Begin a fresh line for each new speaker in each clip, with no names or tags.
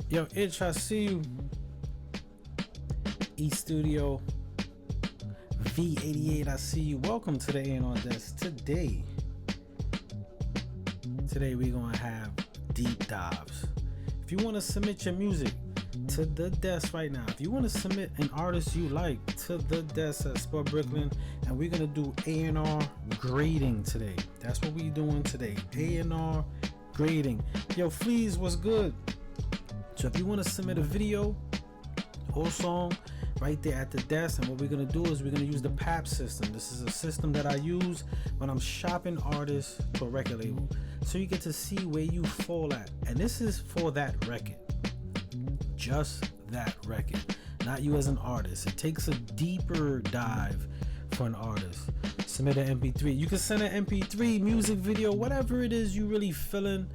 Yo, Itch, I see you. E Studio V88, I see you. Welcome to the A&R Desk. Today we're going to have deep dives. If you want to submit your music to the desk right now, if you want to submit an artist you like to the desk at Spud Brooklyn, and we're going to do A&R grading today. That's what we're doing today. A&R grading. Yo, Fleas, what's good? So if you want to submit a video or song right there at the desk, and what we're going to do is we're going to use the PAP system. This is a system that I use when I'm shopping artists to a record label. So you get to see where you fall at. And this is for that record. Just that record. Not you as an artist. It takes a deeper dive for an artist. Submit an MP3. You can send an MP3, music video, whatever it is you really feeling.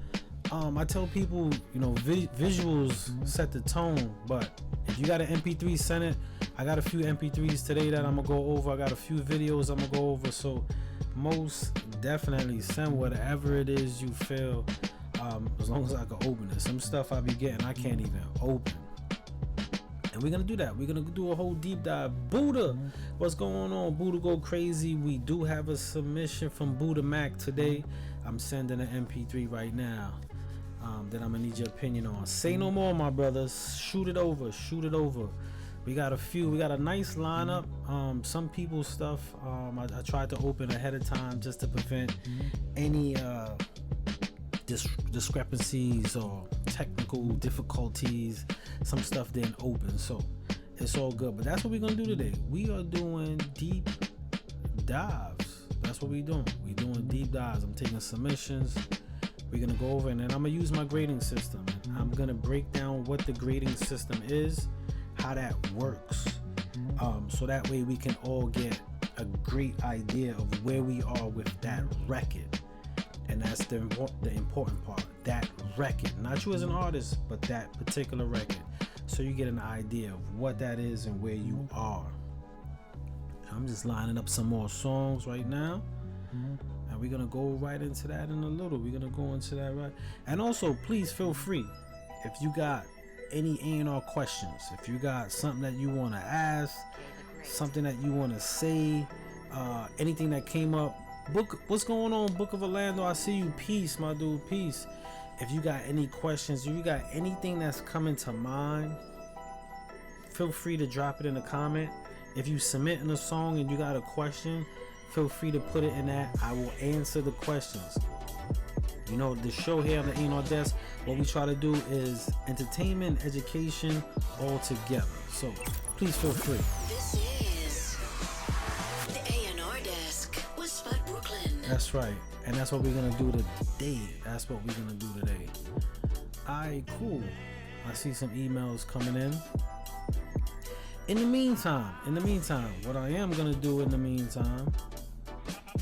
I tell people, visuals set the tone, but if you got an MP3, send it. I got a few MP3s today that I'm gonna go over. I got a few videos I'm gonna go over. So most definitely send whatever it is you feel, as long as I can open it. Some stuff I be getting I can't even open. And we're gonna do that. We're gonna do a whole deep dive. Buddha, what's going on? Buddha go crazy. We do have a submission from Buddha Mac today. I'm sending an MP3 right now. That I'm gonna need your opinion on. Say no more, my brothers. Shoot it over. We got a nice lineup. Some people's stuff I tried to open ahead of time just to prevent any discrepancies or technical difficulties. Some stuff didn't open, so it's all good. But that's what we're gonna do today. We are doing deep dives. That's what we're doing. We're doing deep dives. I'm taking submissions. We're gonna go over, and then I'm gonna use my grading system. I'm gonna break down what the grading system is, how that works, so that way we can all get a great idea of where we are with that record. And that's the important part, that record, not you as an artist, but that particular record, so you get an idea of what that is and where you are. I'm just lining up some more songs right now, and we're gonna go right into that in a little. We're gonna go into that right. And also, please feel free, if you got any A&R questions, if you got something that you want to ask, something that you want to say, anything that came up. What's going on, Book of Orlando? I see you. Peace, my dude. Peace. If you got any questions, if you got anything that's coming to mind, feel free to drop it in a comment. If you submit in a song and you got a question, feel free to put it in that. I will answer the questions. The show here on the A&R Desk, what we try to do is entertainment, education, all together. So please feel free.
This is the A&R Desk with Spud Brooklyn.
That's right. And that's what we're going to do today. Alright, cool. I see some emails coming in. In the meantime, what I am going to do in the meantime,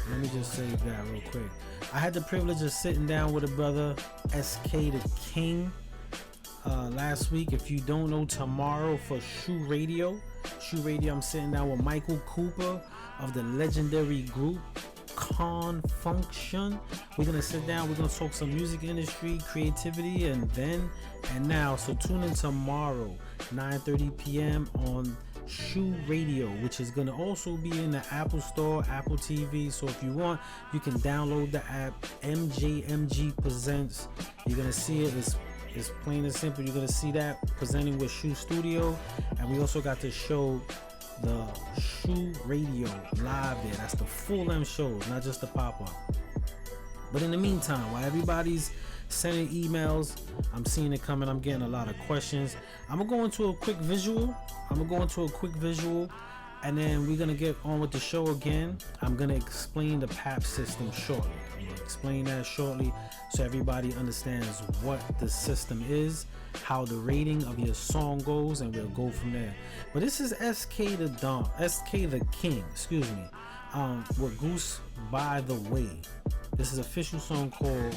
let me just save that real quick. I had the privilege of sitting down with a brother, SK the King, last week. If you don't know, tomorrow for Shoe Radio, I'm sitting down with Michael Cooper of the legendary group Con Function. We're gonna sit down, we're gonna talk some music industry, creativity, and now. So tune in tomorrow, 9:30 p.m. on Shoe Radio, which is going to also be in the Apple Store, Apple TV. So if you want, you can download the app. MJMG Presents. You're going to see it. It's plain and simple. You're going to see that presenting with Shoe Studio. And we also got to show the Shoe Radio live there. That's the full M shows, not just the pop-up. But in the meantime, while everybody's sending emails, I'm seeing it coming. I'm getting a lot of questions. I'm going to go into a quick visual. And then we're going to get on with the show again. I'm going to explain the PAP system shortly. I'm going to explain that shortly so everybody understands what the system is, how the rating of your song goes, and we'll go from there. But this is SK the King, with Goose by the Way. This is an official song called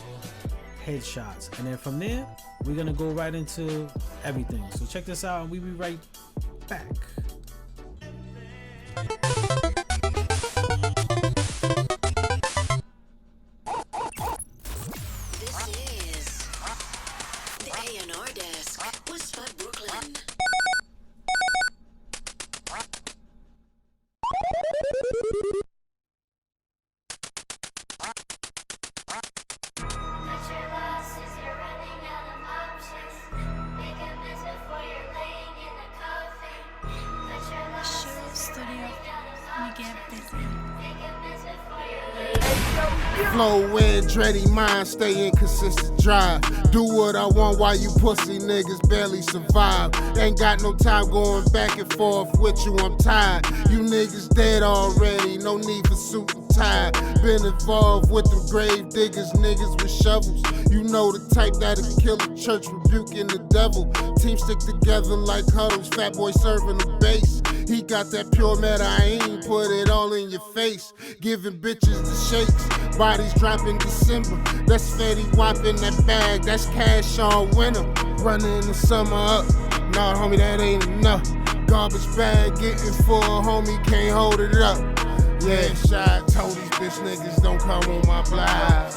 Headshots. And then from there, we're going to go right into everything. So check this out, and we'll be right back.
This is the A&R A&R Desk with Spud Brooklyn.
Flow in, dready mind, stay in consistent drive. Do what I want while you pussy niggas barely survive. Ain't got no time going back and forth with you, I'm tired. You niggas dead already, no need for suit and tie. Been involved with them grave diggers, niggas with shovels. You know the type that'll kill the church, rebuking the devil. Team stick together like huddles, fat boy serving the bass. He got that pure meta, I ain't put it all in your face. Giving bitches the shakes, bodies dropping December. That's Fetty whopping that bag, that's cash on winter. Running the summer up, nah homie that ain't enough. Garbage bag getting full, homie can't hold it up. Yeah, shot, told these bitch niggas don't come on my block.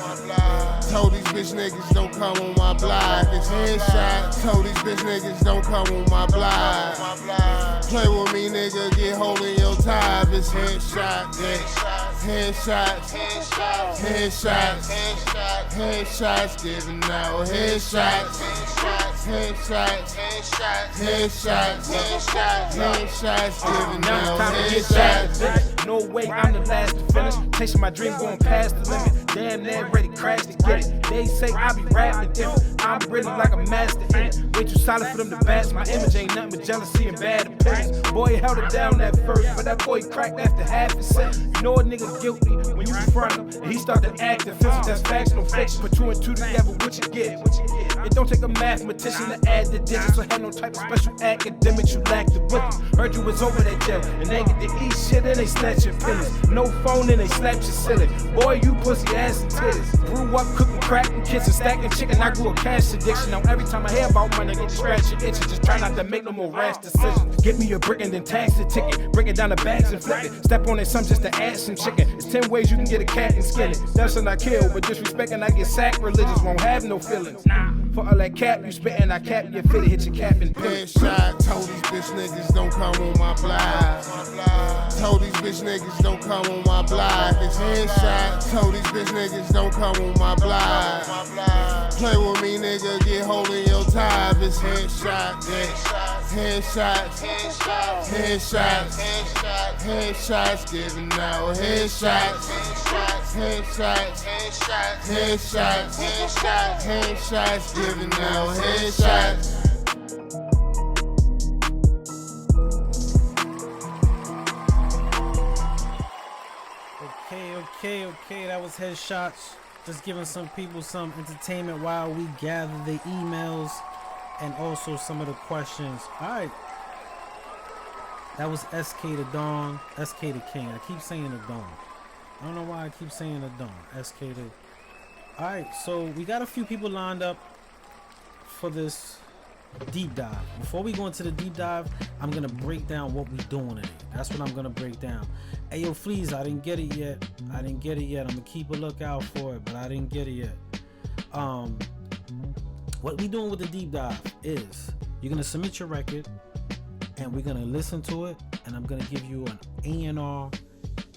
Told these bitch niggas don't come on my block. It's headshot, told these bitch niggas don't come on my block. Play with me, nigga, get hold in your time. It's headshot, headshots, headshots, headshots, giving out headshots, headshots, headshots, headshots, giving out headshots.
No way, I'm the last to finish. Chasing my dream, going past the limit. Damn, near ready, crash to get it. They say I be rapping different. I'm really like a master in it. Way too solid for them to bash. My image ain't nothing but jealousy and bad opinions. Boy held it down at first, but that boy cracked after half a cent. You know a nigga guilty when you confront him, and he start to act defensive. That's facts, no fiction. Put 2 and 2 together, what you get? It don't take a mathematician to add the digits, or have no type of special academics. You lack the wisdom. Heard you was over that jail, and they get to eat shit and they snatch your feelings. No phone and they slap your silly. Boy, you pussy ass and titties. Grew up cooking crack and kitchen, stacking chicken. I grew a cash addiction. Now every time I hear about money, I get to scratch your itches. Just try not to make no more rash decisions. Get me a brick and then tax the ticket. Break it down the bags and flip it. Step on it some just to add some chicken. It's 10 ways you can get a cat and skin it. That's when I kill, but disrespecting I get sacrilegious. Won't have no feelings. For all that cap you spittin', I cap your fitted, hit your cap and pin it.
Headshot, told these bitch niggas don't come on my block. Told these bitch niggas don't come on my block. It's headshot, told these bitch niggas don't come on my block. Play with me, nigga, get hold in your time. It's headshot, headshots, headshots, headshots, giving out headshots, headshots, headshots, headshots, giving out headshots.
Okay, that was headshots. Just giving some people some entertainment while we gather the emails and also some of the questions. Alright. That was SK the Dawn, SK the King. I keep saying the Dawn. I don't know why I keep saying the Dawn. SK the. Alright, so we got a few people lined up for this deep dive. Before we go into the deep dive, I'm gonna break down what we doing today. That's what I'm gonna break down. Hey yo, Fleas, I didn't get it yet. I'm gonna keep a lookout for it, but I didn't get it yet. What we doing with the deep dive is you're gonna submit your record, and we're gonna listen to it, and I'm gonna give you an A&R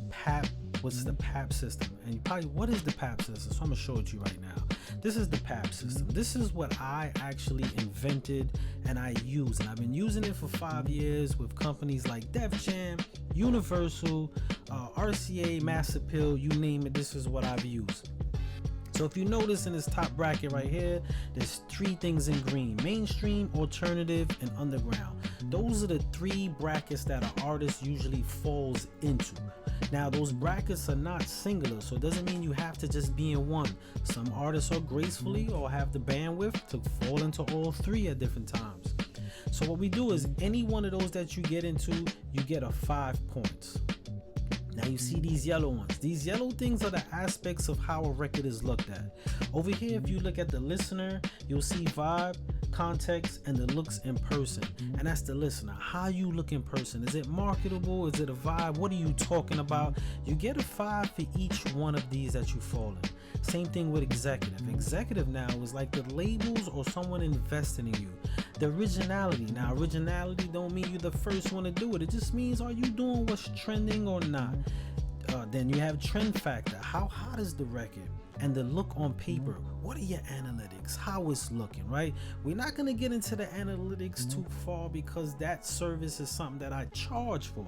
PAP. What's the PAP system? And you probably, what is the PAP system? So I'm gonna show it to you right now. This is the PAP system. This is what I actually invented and I use, and I've been using it for 5 years with companies like Def Jam, Universal, RCA, Master Pill, you name it. This is what I've used. So if you notice in this top bracket right here, there's 3 things in green: mainstream, alternative, and underground. Those are the 3 brackets that an artist usually falls into. Now those brackets are not singular, so it doesn't mean you have to just be in one. Some artists are gracefully or have the bandwidth to fall into all 3 at different times. So what we do is any one of those that you get into, you get a 5 points. Now you see these yellow ones. These yellow things are the aspects of how a record is looked at. Over here, if you look at the listener, you'll see vibe, context, and the looks in person. And that's the listener. How you look in person. Is it marketable? Is it a vibe? What are you talking about? You get a 5 for each one of these that you fall in. Same thing with executive. Executive now is like the labels or someone investing in you. The originality. Now, originality don't mean you're the first one to do it. It just means, are you doing what's trending or not? Then you have trend factor. How hot is the record? And the look on paper. What are your analytics? How it's looking, right? We're not going to get into the analytics too far because that service is something that I charge for.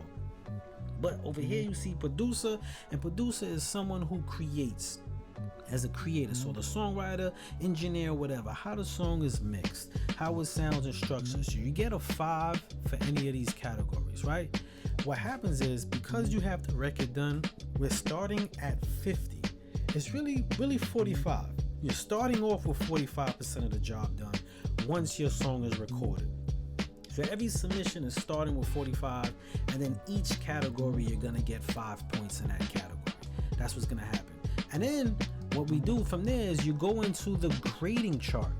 But over here you see producer, and producer is someone who creates as a creator. So the songwriter, engineer, whatever, how the song is mixed, how it sounds and structured. So you get a 5 for any of these categories, right? What happens is, because you have the record done, we're starting at 50. It's really 45. You're starting off with 45% of the job done once your song is recorded. So every submission is starting with 45, and then each category you're gonna get 5 points in that category. That's what's gonna happen. And then what we do from there is you go into the grading chart.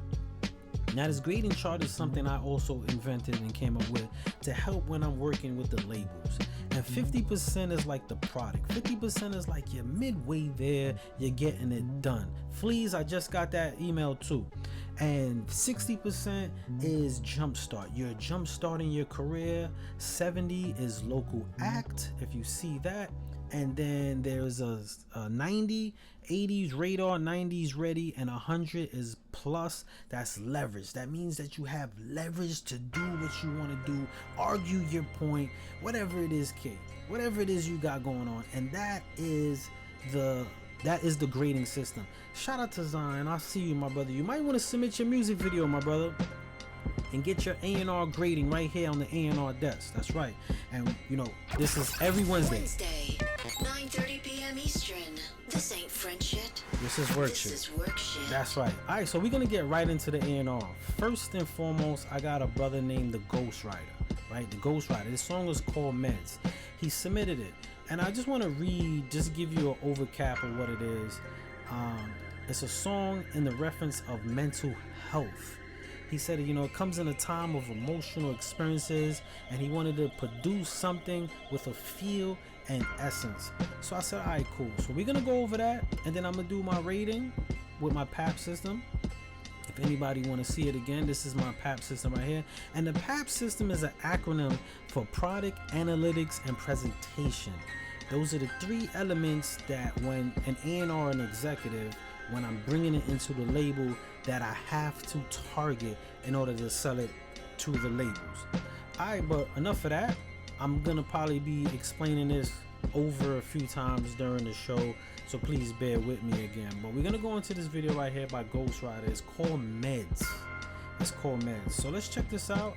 Now this grading chart is something I also invented and came up with to help when I'm working with the labels. And 50% is like the product. 50% is like you're midway there, you're getting it done. Fleas, I just got that email too. And 60% is jumpstart. You're jumpstarting your career. 70 is local act, if you see that. And then there's a 90, 80s radar, 90s ready, and 100 is plus. That's leverage. That means that you have leverage to do what you want to do, argue your point, whatever it is, kid, whatever it is you got going on. And that is the grading system. Shout out to Zion. I'll see you, my brother. You might want to submit your music video, my brother, and get your A&R grading right here on the A&R Desk. That's right. And you know, this is every Wednesday.
9:30 p.m. Eastern. This ain't French shit.
This is work
This
shit.
is work shit.
That's right. All right, so we're gonna get right into the A&R. First and foremost, I got a brother named the Ghostwriter. Right, the Ghostwriter. This song is called Meds. He submitted it, and I just want to read, just give you an overcap of what it is. It's a song in the reference of mental health. He said, you know, it comes in a time of emotional experiences, and he wanted to produce something with a feel and essence. So I said, all right, cool. So we're gonna go over that, and then I'm gonna do my rating with my PAP system. If anybody want to see it again, this is my PAP system right here. And the PAP system is an acronym for product, analytics, and presentation. Those are the 3 elements that when an A&R and executive, when I'm bringing it into the label, that I have to target in order to sell it to the labels. Alright, but enough of that. I'm gonna probably be explaining this over a few times during the show, so please bear with me again. But we're gonna go into this video right here by Ghostwriter. It's called Meds. It's called Meds. So let's check this out.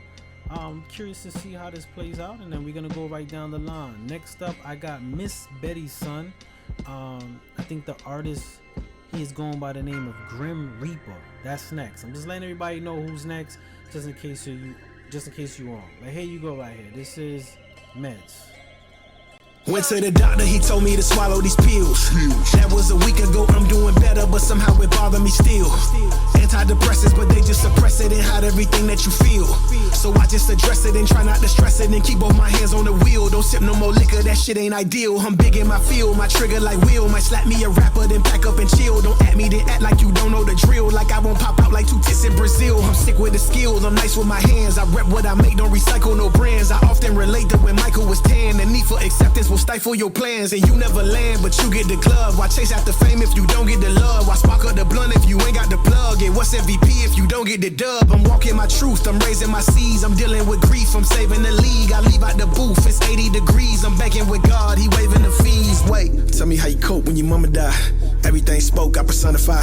I'm curious to see how this plays out, and then we're gonna go right down the line. Next up, I got Miss Betty's Son. I think the artist, he is going by the name of Grim Reaper. That's next. I'm just letting everybody know who's next, just in case you wrong. But here you go right here. This is Meds.
Went to the doctor, he told me to swallow these pills. That was a week ago, I'm doing better, but somehow it bothered me still. Antidepressants, but they just suppress it and hide everything that you feel. So I just address it and try not to stress it and keep both my hands on the wheel. Don't sip no more liquor, that shit ain't ideal. I'm big in my field, my trigger like wheel. Might slap me a rapper, then pack up and chill. Don't at me, then act like you don't know the drill. Like I won't pop out like 2 tits in Brazil. I'm sick with the skills, I'm nice with my hands. I rep what I make, don't recycle no brands. I often relate to when Michael was 10. The need for acceptance will stifle your plans, and you never land, but you get the glove. Why chase after fame if you don't get the love? Why spark up the blunt if you ain't got the plug? And what's MVP if you don't get the dub? I'm walking my truth, I'm raising my seas, I'm dealing with grief, I'm saving the league. I leave out the booth, it's 80 degrees, I'm banking with God, he waving the fees. Wait, tell me how you cope when your mama die. Everything spoke, I personify.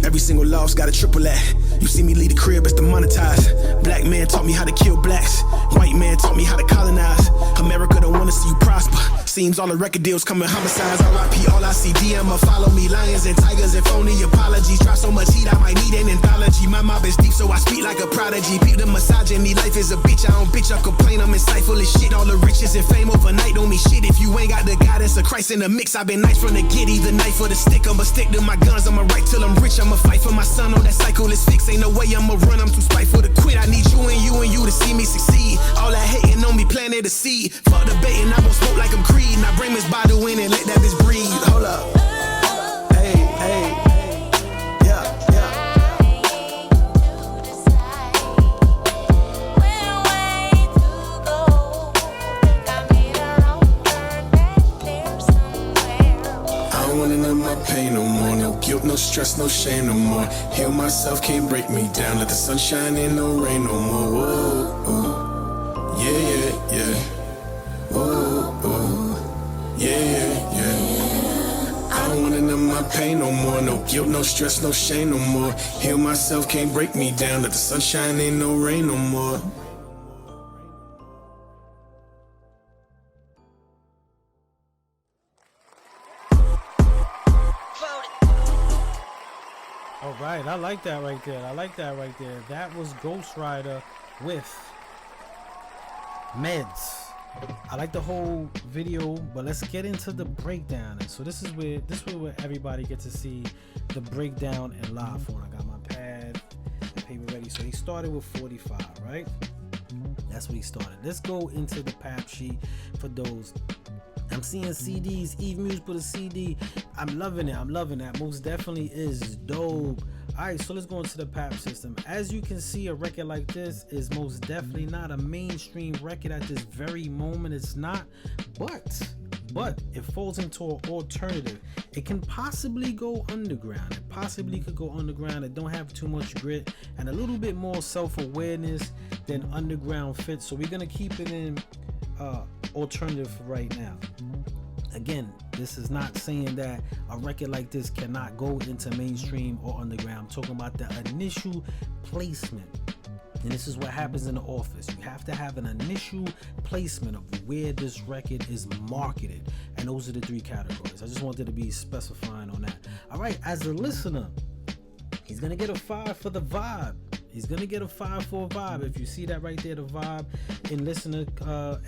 Every single loss got a triple at. You see me leave the crib, it's demonetized. Black man taught me how to kill blacks. White man taught me how to colonize. America don't wanna see you prosper. Seems all the record deals come with homicides. R.I.P. all I see, DM'll follow me. Lions and tigers and phony apologies. Drop so much heat, I might need an anthology. My mob is deep, so I speak like a prodigy. Beat the misogyny, life is a bitch. I don't bitch, I complain, I'm insightful as shit. All the riches and fame overnight don't mean shit if you ain't got the guidance of Christ in the mix. I've been nice from the giddy, the knife or the stick. I'ma stick to my guns, I'ma write till I'm rich. I'ma fight for my son, oh that cycle is fixed. Ain't no way I'ma run, I'm too spiteful to quit. I need you and you and you to see me succeed. All that hating on me planted a seed. Fuck debating, I won't smoke like I'm Creed. Now bring this bottle in and let that bitch breathe. Hold up. Hey, hey. Yeah, yeah. I don't wanna know my pain no more. No guilt, no stress, no shame no more. Heal myself, can't break me down. Let the sun shine in, no rain no more. Whoa, oh. Yeah, yeah, yeah. Whoa, oh. Yeah, yeah, yeah. I don't wanna know my pain no more. No guilt, no stress, no shame no more. Heal myself, can't break me down. Let the sun shine in, no rain no more.
All right, I like that right there. I like that right there. That was Ghost Rider with Meds. I like the whole video, but let's get into the breakdown. And so this is where everybody gets to see the breakdown in live form. I got my pad and paper ready. So he started with 45, right? That's what he started. Let's go into the pap sheet for those. I'm seeing CDs. Eve Muse put a CD. I'm loving it. I'm loving that. Most definitely is dope. Alright, so let's go into the PAP system. As you can see, a record like this is most definitely not a mainstream record at this very moment. It's not, but it falls into an alternative. It can possibly go underground. It possibly could go underground. It don't have too much grit and a little bit more self-awareness than underground fits. So we're gonna keep it in alternative right now. Again, this is not saying that a record like this cannot go into mainstream or underground. I'm talking about the initial placement. And this is what happens in the office. You have to have an initial placement of where this record is marketed. And those are the three categories. I just wanted to be specifying on that. All right, as a listener, he's going to get a 5 for the vibe. He's going to get a 5 for a vibe. If you see that right there, the vibe in listener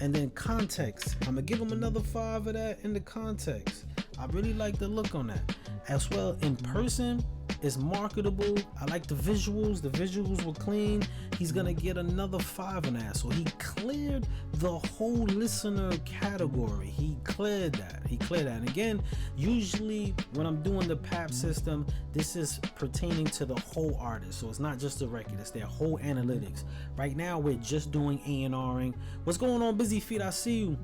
and then context. I'm going to give him another 5 of that in the context. I really like the look on that. As well, in person, it's marketable. I like the visuals. The visuals were clean. He's going to get another 5 on that. So he cleared the whole listener category. He cleared that. And again, usually when I'm doing the PAP system, this is pertaining to the whole artist. So it's not just the record. It's their whole analytics. Right now, we're just doing A&Ring. What's going on, Busy Feet? I see you.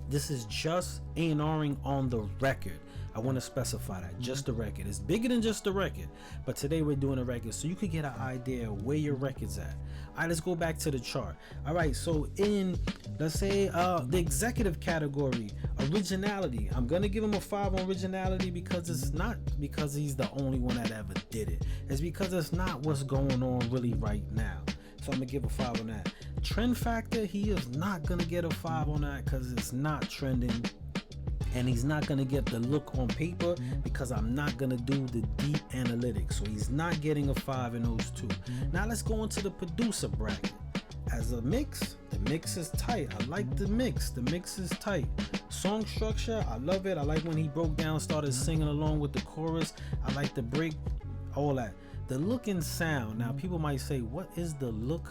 This is just A&Ring on the record. I want to specify that, just the record. It's bigger than just the record, but today we're doing a record so you could get an idea of where your record's at. All right, let's go back to the chart. All right, so in, let's say, the executive category, originality, I'm going to give him a 5 on originality because it's not because he's the only one that ever did it. It's because it's not what's going on really right now. So I'm going to give a 5 on that. Trend factor, he is not going to get a 5 on that because it's not trending. And he's not going to get the look on paper because I'm not going to do the deep analytics. So he's not getting a 5 in those two. Now let's go into the producer bracket. As a mix, the mix is tight. I like the mix. The mix is tight. Song structure, I love it. I like when he broke down, started singing along with the chorus. I like the break, all that. The look and sound. Now people might say, what is the look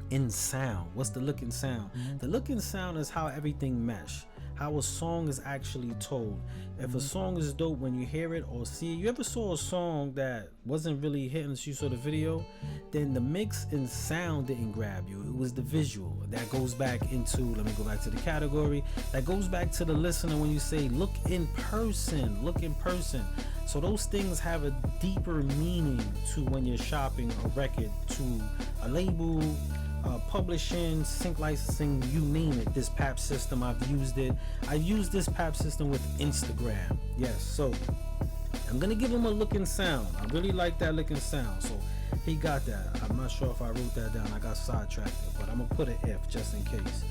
in sound? What's the look and sound? The look and sound is how everything mesh. How a song is actually told. If a song is dope when you hear it or see it, you ever saw a song that wasn't really hitting until you saw the video, then the mix and sound didn't grab you. It was the visual. That goes back into, let me go back to the category, that goes back to the listener when you say look in person, look in person. So those things have a deeper meaning to when you're shopping a record to a label, publishing, sync licensing, you name it. This PAP system, I've used it. I used this PAP system with Instagram. Yes, so I'm gonna give him a looking sound. I really like that looking sound. So he got that. I'm not sure if I wrote that down. I got sidetracked, but I'm gonna put an F just in case.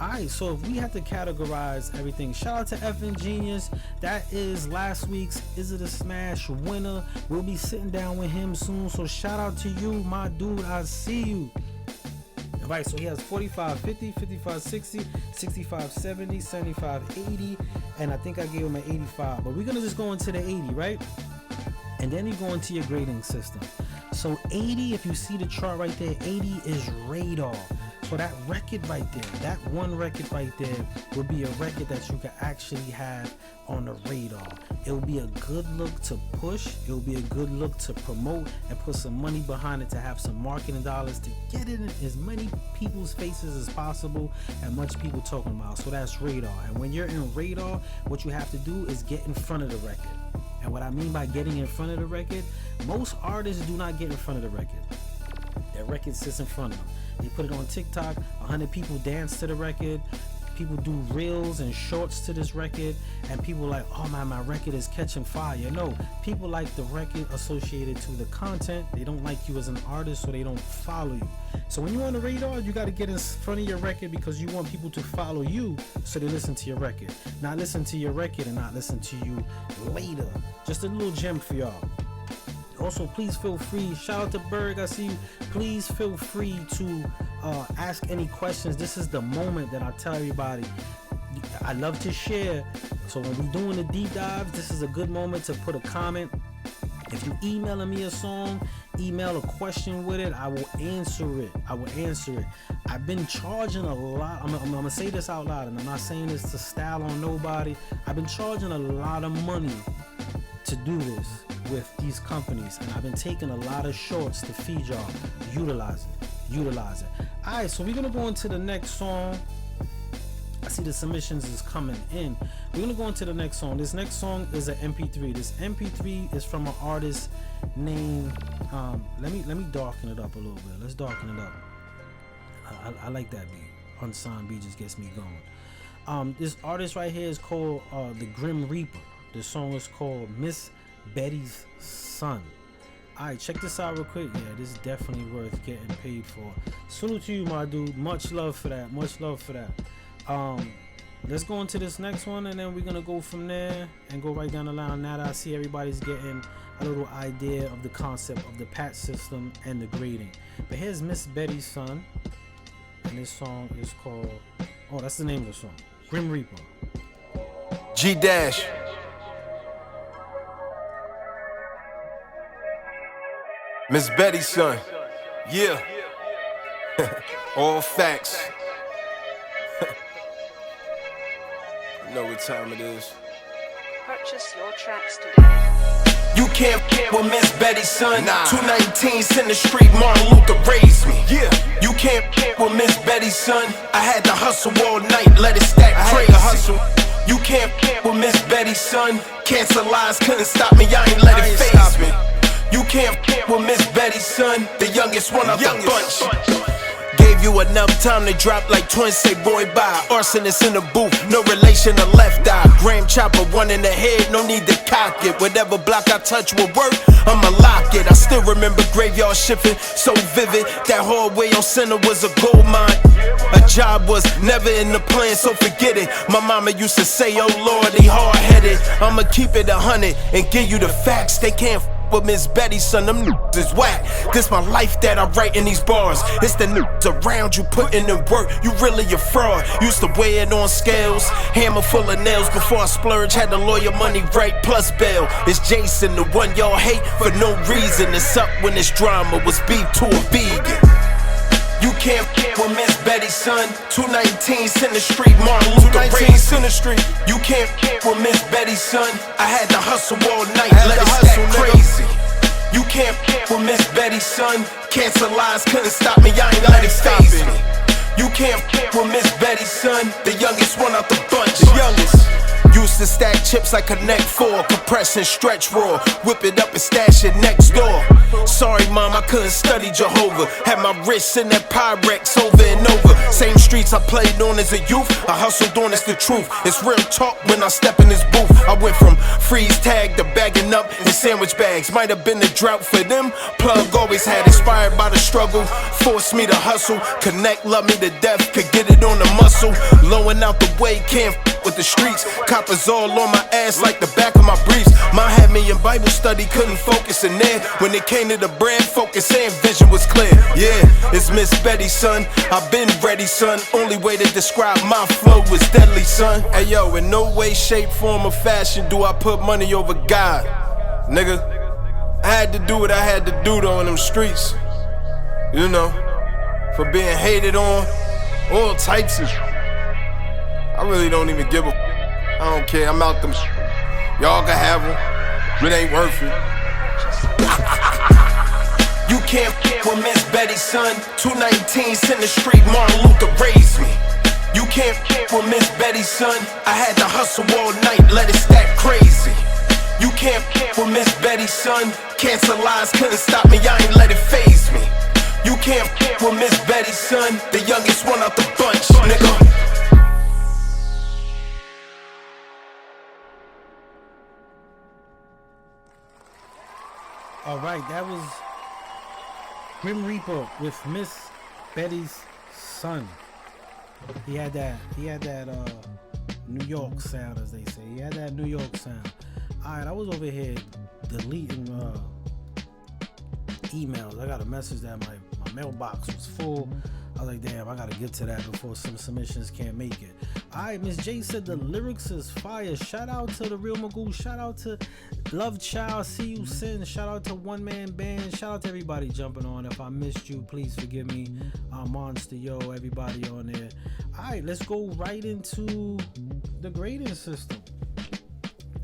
Alright, so if we had to categorize everything, shout out to F and Genius. That is last week's Is It a Smash winner. We'll be sitting down with him soon. So shout out to you, my dude. I see you. Right, so he has 45-50, 55-60, 65-70, 75-80, and I think I gave him an 85. But we're gonna just go into the 80, right? And then you go into your grading system. So 80, if you see the chart right there, 80 is radar. So that record right there, that one record right there will be a record that you can actually have on the radar. It will be a good look to push. It will be a good look to promote and put some money behind it, to have some marketing dollars to get it in as many people's faces as possible and much people talking about. So that's radar. And when you're in radar, what you have to do is get in front of the record. And what I mean by getting in front of the record, most artists do not get in front of the record. That record sits in front of them. They put it on TikTok, 100 people dance to the record, people do reels and shorts to this record, and people like, oh man, my record is catching fire. No, people like the record associated to the content. They don't like you as an artist, so they don't follow you. So when you're on the radar, you got to get in front of your record because you want people to follow you, so they listen to your record. Not listen to your record and not listen to you later. Just a little gem for y'all. Also, please feel free. Shout out to Berg, I see you. Please feel free to ask any questions. This is the moment that I tell everybody I love to share. So when we're doing the deep dives, this is a good moment to put a comment. If you emailing me a song, email a question with it, I will answer it. I've been charging a lot. I'm gonna say this out loud, and I'm not saying this to style on nobody. I've been charging a lot of money to do this with these companies, and I've been taking a lot of shorts to feed y'all. Utilize it. Alright, so we're gonna go into the next song. I see the submissions is coming in. We're gonna go into the next song. This next song is an MP3. This MP3 is from an artist named let me darken it up a little bit. Let's darken it up. I like that beat. Unsigned beat just gets me going. This artist right here is called The Grim Reaper. The song is called Miss Betty's Son. Alright, check this out real quick. Yeah, this is definitely worth getting paid for. Salute to you, my dude. Much love for that. Let's go into this next one, and then we're gonna go from there and go right down the line. Now that I see everybody's getting a little idea of the concept of the patch system and the grading. But here's Miss Betty's Son, and this song is called, oh, that's the name of the song, Grim Reaper.
G-Dash. Miss Betty's Son. Yeah. All facts. You know what time it is.
Purchase your tracks today.
You can't with Miss Betty's Son. Nah. 219s in the street, Martin Luther raised me. Yeah. You can't with Miss Betty's Son. I had to hustle all night, let it stack crazy. You can't with Miss Betty's Son. Cancer lies couldn't stop me, I ain't let it faze me. You can't with Miss Betty's Son, the youngest one of the bunch. Gave you enough time to drop like twins say boy bye. Arsonist in the booth, no relation to left eye. Graham chopper, one in the head, no need to cock it. Whatever block I touch will work, I'ma lock it. I still remember graveyard shifting, so vivid. That hallway on center was a gold mine. A job was never in the plan, so forget it. My mama used to say, oh Lord, he hard-headed. I'ma keep it 100 and give you the facts. They can't with Miss Betty's Son, them niggas is whack. This my life that I write in these bars. It's the niggas around you putting in work. You really a fraud. Used to weigh it on scales, hammer full of nails. Before I splurge, had the lawyer money right plus bail. It's Jason, the one y'all hate for no reason. It's up when this drama was beef to a vegan. You can't with Miss Betty's Son. 219s in the street, Martin Luther raised in the street. You can't with Miss Betty's Son. I had to hustle all night, let it stack crazy. You can't with Miss Betty's Son. Cancer lies couldn't stop me, I ain't let it faze me. You can't with Miss Betty's Son, the youngest one out the bunch. The youngest. Used to stack chips like a neck four. Compress and stretch raw. Whip it up and stash it next door. Sorry, mom, I couldn't study Jehovah. Had my wrists in that Pyrex over and over. Same streets I played on as a youth. I hustled on, it's the truth. It's real talk when I step in this booth. I went from freeze tag to bagging up in sandwich bags. Might have been the drought for them. Plug always had inspired by the struggle. Forced me to hustle. Connect, love me to death. Could get it on the muscle. Lowing out the way, can't with the streets. Coppers all on my ass like the back of my briefs. Mom had me in Bible study, couldn't focus in there. When it came to the bread, focus and vision was clear. Yeah, it's Miss Betty, son. I've been ready, son. Only way to describe my flow is deadly, son. Hey yo, in no way, shape, form, or fashion do I put money over God, nigga. I had to do what I had to do though in them streets. You know, for being hated on, all types of I really don't even give a I don't care, I'm out them y'all can have them, it ain't worth it. You can't with Miss Betty, son. 219s in the street, Martin Luther raised me. You can't with Miss Betty, son. I had to hustle all night, let it stack crazy. You can't with Miss Betty, son. Cancer lies couldn't stop me, I ain't let it faze me. You can't with Miss Betty, son. The youngest one out the bunch, nigga.
All right, that was Grim Reaper with Miss Betty's Son. He had that New York sound, as they say. He had that New York sound. All right, I was over here deleting emails. I got a message that my mailbox was full. I was like, damn, I gotta get to that before some submissions can't make it. Alright, Miss J said the lyrics is fire. Shout out to the Real Magoo. Shout out to Love Child, See You Sin. Shout out to One Man Band. Shout out to everybody jumping on. If I missed you, please forgive me. Monster, yo, everybody on there. Alright, let's go right into the grading system.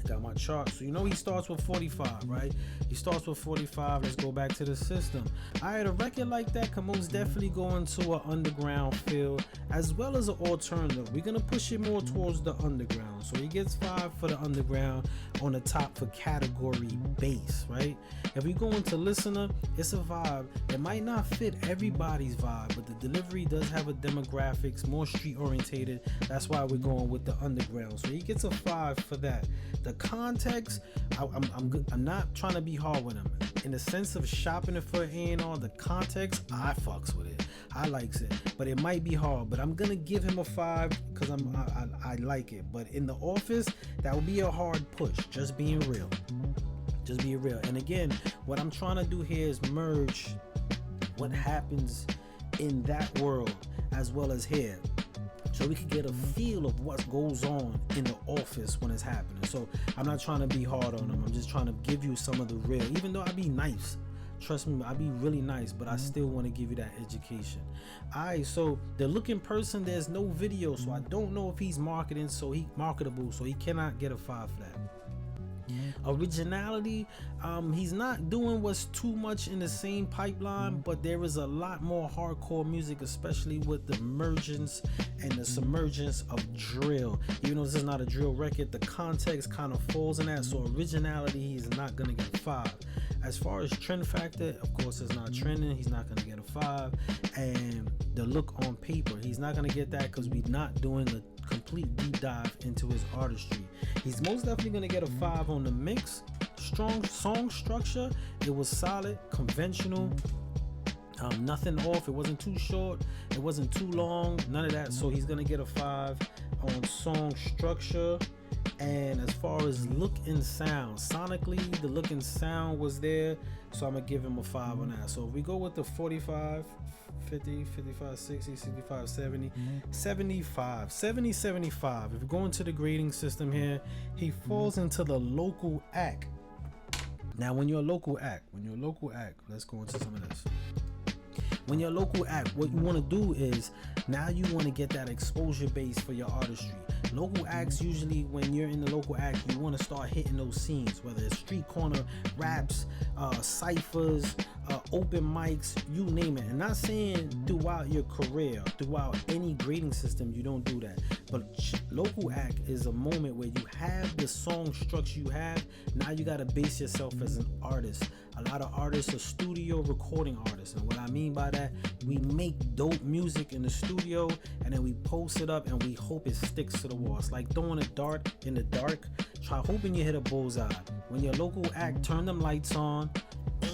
Got my chart. So you know he starts with 45, right? He starts with 45. Let's go back to the system. Alright, a record like that can most definitely go into an underground feel as well as an alternative. We're gonna push it more towards the underground. So he gets 5 for the underground on the top for category bass, right? If we go into listener, it's a vibe. It might not fit everybody's vibe, but the delivery does have a demographics, more street orientated. That's why we're going with the underground. So he gets a 5 for that. The context, I'm not trying to be hard with him. In the sense of shopping it for A&R, the context, I fucks with it. I likes it, but it might be hard. But I'm gonna give him a 5 because I like it. But in the office, that would be a hard push. Just being real. Just being real. And again, what I'm trying to do here is merge what happens in that world as well as here, so we can get a feel of what goes on in the office when it's happening. So I'm not trying to be hard on them. I'm just trying to give you some of the real, even though I be nice. Trust me, I be really nice, but I still want to give you that education. Alright, so the looking person, there's no video, so I don't know if he's marketable, so he cannot get a 5 for that. Originality, he's not doing what's too much in the same pipeline, but there is a lot more hardcore music, especially with the emergence and the submergence of drill. Even though this is not a drill record, the context kind of falls in that. So originality, he's not gonna get a 5. As far as trend factor, of course it's not trending, he's not gonna get a 5. And the look on paper, he's not gonna get that because we're not doing a complete deep dive into his artistry. He's most definitely gonna get a 5 on the mix. Strong song structure, it was solid, conventional, nothing off. It wasn't too short, it wasn't too long, none of that. So he's gonna get a 5 on song structure. And as far as look and sound, sonically the look and sound was there, so I'm gonna give him a 5 on that. So if we go with the 45, 50, 55, 60, 65, 70, 75, 70, 75. If we go into the grading system here, he falls into the local act. Now when you're a local act, let's go into some of this. When you're a local act, what you want to do is now you want to get that exposure base for your artistry. Local acts, usually when you're in the local act, you want to start hitting those scenes, whether it's street corner raps, ciphers, open mics, you name it. And not saying throughout your career, throughout any grading system, you don't do that. But local act is a moment where you have the song structure you have. Now you got to base yourself as an artist. A lot of artists are studio recording artists, and what I mean by that, we make dope music in the studio and then we post it up and we hope it sticks to the wall. It's like throwing a dart in the dark. Try hoping you hit a bullseye. When your local act, turn them lights on,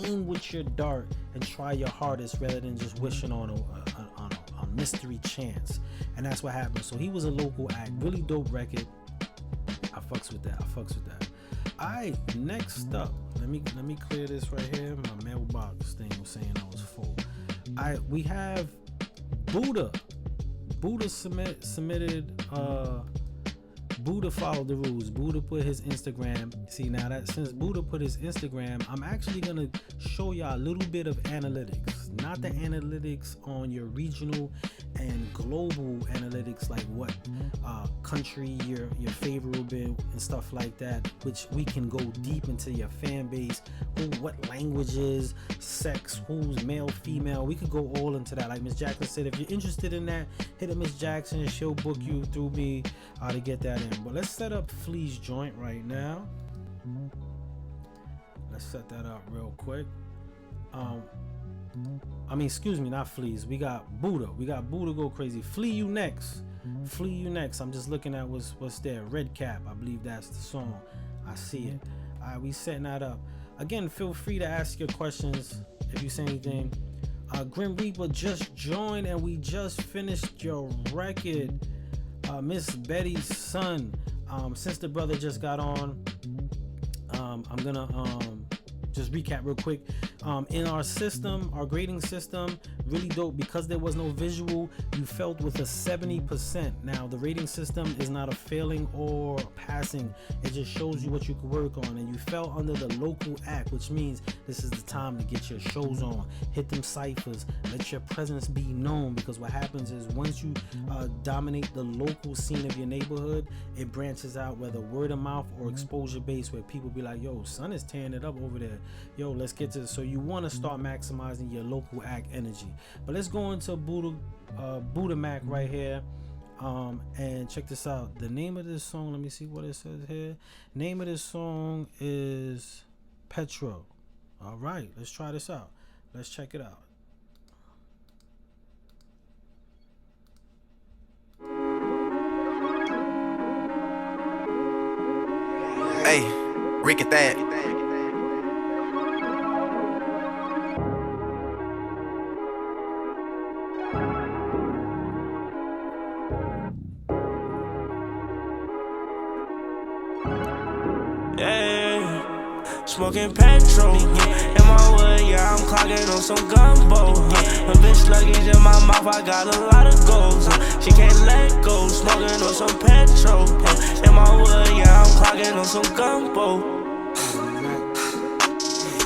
aim with your dart, and try your hardest rather than just wishing on a mystery chance. And that's what happened. So he was a local act, really dope record. I fucks with that. Alright, next up, let me clear this right here. My mailbox thing was saying I was full. Alright, we have Buddha. Buddha submitted. Buddha followed the rules. Buddha put his Instagram. See, now that since Buddha put his Instagram, I'm actually gonna show y'all a little bit of analytics. Not the analytics on your regional and global analytics, like what country your favorite in and stuff like that, which we can go deep into your fan base, what languages, sex, who's male, female. We could go all into that. Like Miss Jackson said, if you're interested in that, hit up Miss Jackson and she'll book you through me to get that in. But let's set up Flea's joint right now. Let's set that up real quick. Excuse me, not Fleas. We got Buddha. Go Crazy. Flea You Next. I'm just looking at what's there. Red Cap. I believe that's the song. I see it. Alright, we setting that up. Again, feel free to ask your questions if you say anything. Grim Reaper just joined and we just finished your record. Miss Betty's son. Since the brother just got on, I'm gonna just recap real quick. In our system, our grading system, really dope because there was no visual. You felt with a 70%. Now the rating system is not a failing or passing. It just shows you what you could work on, and you fell under the local act, which means this is the time to get your shows on, hit them ciphers, let your presence be known, because what happens is once you dominate the local scene of your neighborhood, it branches out, whether word of mouth or exposure based, where people be like, yo, son is tearing it up over there, yo, let's get to this. So you want to start maximizing your local act energy. But let's go into Buddha Mac right here, and check this out. The name of this song, let me see what it says here. Name of this song is Petro. All right, let's try this out. Let's check it out.
Hey, Rick at that.
Smoking petrol in my wood, yeah, I'm clocking on some gumbo. A bitch luggage in my mouth, I got a lot of goals. She can't let go, smoking on some petrol in my wood, yeah, I'm clocking on some gumbo.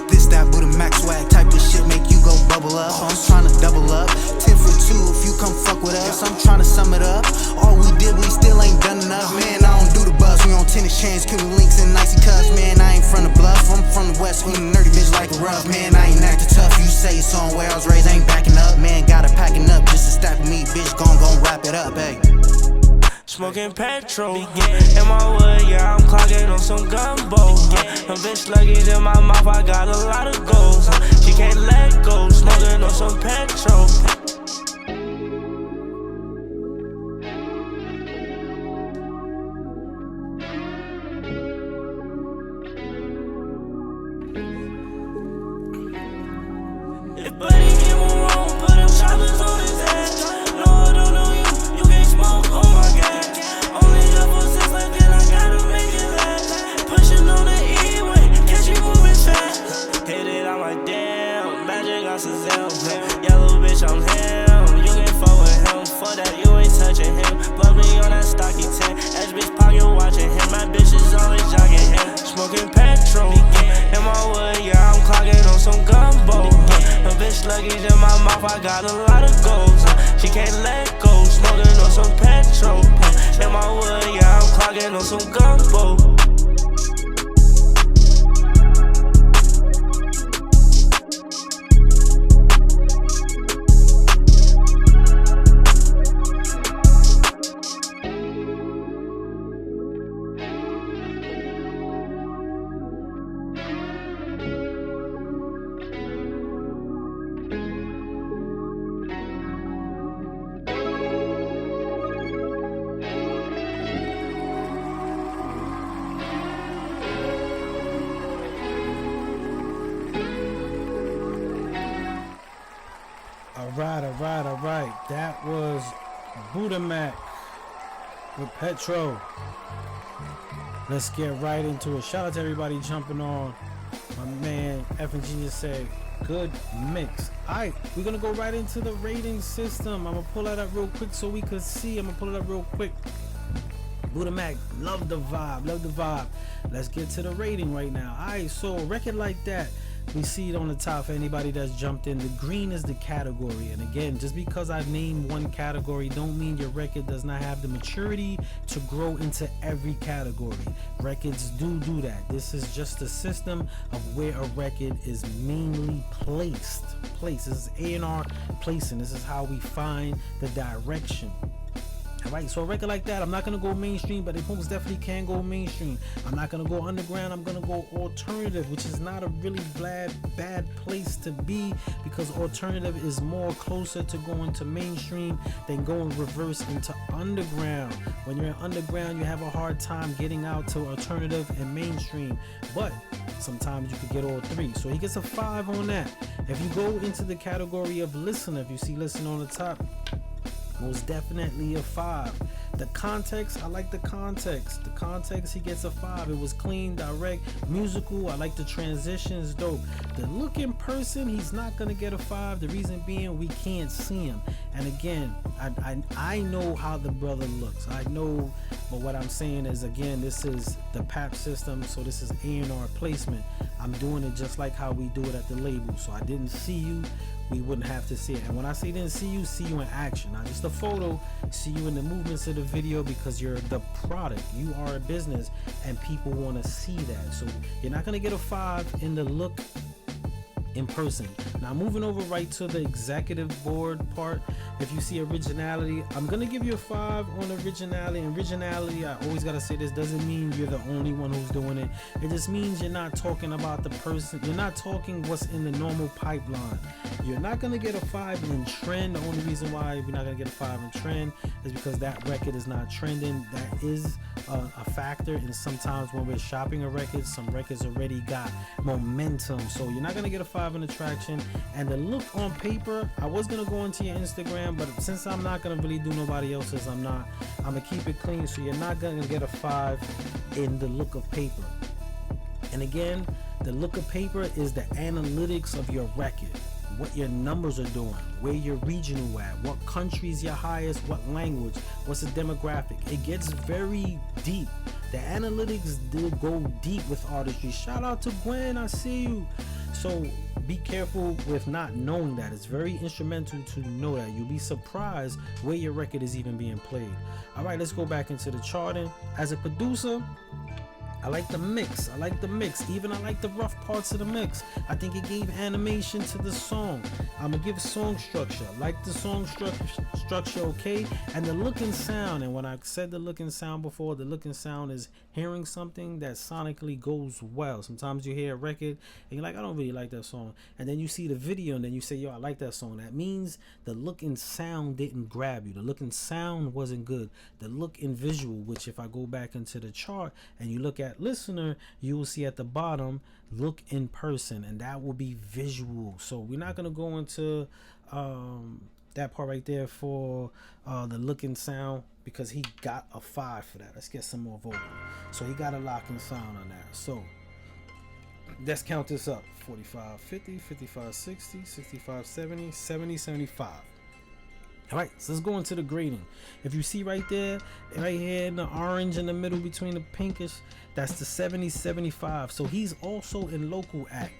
This that Buddha Max swag type of shit make you go bubble up. I'm tryna double up, 10 for 2 if you come fuck with us. I'm tryna sum it up. All we did, we still ain't done enough. Man, I don't do the bus. We on tennis chains, killing links and nicey cuts. Man, I ain't from the bluff. I'm from the west. We nerdy bitch like a rough. Man, I ain't acting tough. You say it's on where I was raised, ain't backing up. Man, got it packing up just to stack with me. Bitch, gon' wrap it up, hey.
Smoking petrol in my wood, yeah, I'm clocking on some gumbo. A bitch luggage in my mouth, I got a lot of goals. She can't let go, smoking on some petrol. If buddy hit me wrong, put them choppers on his ass. No, I don't know you, you can't smoke on my gas. Only up for 6 like that, I gotta make it last. Pushing on the E-way, catch you moving fast. Hit it, I'm like, damn, magic on Shazam. Yellow bitch, I'm him, you can fuck with him. For that, you ain't touching him. Love me on that stocky 10. Ass bitch pocket watching him, my bitch is always jogging him. Smoking petrol in my wood, yeah, I'm clocking on some gumbo. A bitch luggage in my mouth, I got a lot of goals. She can't let go, smoking on some petrol. In my wood, yeah, I'm clocking on some gumbo.
All right. That was Buddha Mac with Petro. Let's get right into it. Shout out to everybody jumping on. My man F&G just said, good mix. Alright, we're gonna go right into the rating system. I'm gonna pull that up real quick so we could see. I'm gonna pull it up real quick. Buddha Mac, love the vibe. Let's get to the rating right now. Alright, so a record like that, we see it on the top for anybody that's jumped in. The green is the category, and again, just because I named one category don't mean your record does not have the maturity to grow into every category. Records do that. This is just a system of where a record is mainly placed. This is A&R placing. This is how we find the direction. Alright, so a record like that, I'm not going to go mainstream, but it most definitely can go mainstream. I'm not going to go underground, I'm going to go alternative, which is not a really bad place to be, because alternative is more closer to going to mainstream than going reverse into underground. When you're in underground, you have a hard time getting out to alternative and mainstream, but sometimes you could get all three. So he gets a 5 on that. If you go into the category of listener, if you see listen on the top, most definitely a 5. The context, I like the context. The context, he gets a 5. It was clean, direct, musical. I like the transitions, dope. The look in person, he's not gonna get a 5. The reason being, we can't see him. And again, I know how the brother looks. I know, but what I'm saying is, again, this is the PAP system, so this is A&R placement. I'm doing it just like how we do it at the label. So I didn't see you, we wouldn't have to see it. And when I say didn't see you in action, not just a photo, see you in the movements of the video, because you're the product. You are a business and people want to see that. So you're not going to get a 5 in the look in person. Now moving over right to the executive board part, if you see originality, I'm gonna give you a 5 on originality. And originality, I always gotta say this, doesn't mean you're the only one who's doing it. It just means you're not talking about the person, you're not talking what's in the normal pipeline. You're not gonna get a 5 in trend. The only reason why you're not gonna get a 5 in trend is because that record is not trending. That is a factor. And sometimes when we're shopping a record, some records already got momentum, so you're not gonna get a 5 in attraction. And the look on paper, I was gonna go into your Instagram, but since I'm not gonna really do nobody else's, I'm gonna keep it clean. So you're not gonna get a 5 in the look of paper. And again, the look of paper is the analytics of your record, what your numbers are doing, where your regional at, what countries your highest, what language, what's the demographic. It gets very deep. The analytics do go deep with artistry. Shout out to Gwen, I see you. So be careful with not knowing that. It's very instrumental to know that. You'll be surprised where your record is even being played. All right, let's go back into the charting. As a producer, I like the mix. Even I like the rough parts of the mix. I think it gave animation to the song. I'm gonna give song structure. I like the song structure, okay? And the look and sound. And when I said the look and sound before, the look and sound is hearing something that sonically goes well. Sometimes you hear a record and you're like, I don't really like that song. And then you see the video and then you say, yo, I like that song. That means the look and sound didn't grab you. The look and sound wasn't good. The look and visual, which if I go back into the chart and you look at listener, you will see at the bottom look in person, and that will be visual. So we're not going to go into that part right there for the look and sound, because he got a 5 for that. Let's get some more voting. So he got a lock and sound on that. So let's count this up. 45 50, 55 60, 65 70, 70 75. All right, so let's go into the grading. If you see right there, right here in the orange in the middle between the pinkish, that's the 70 75. So he's also in local act.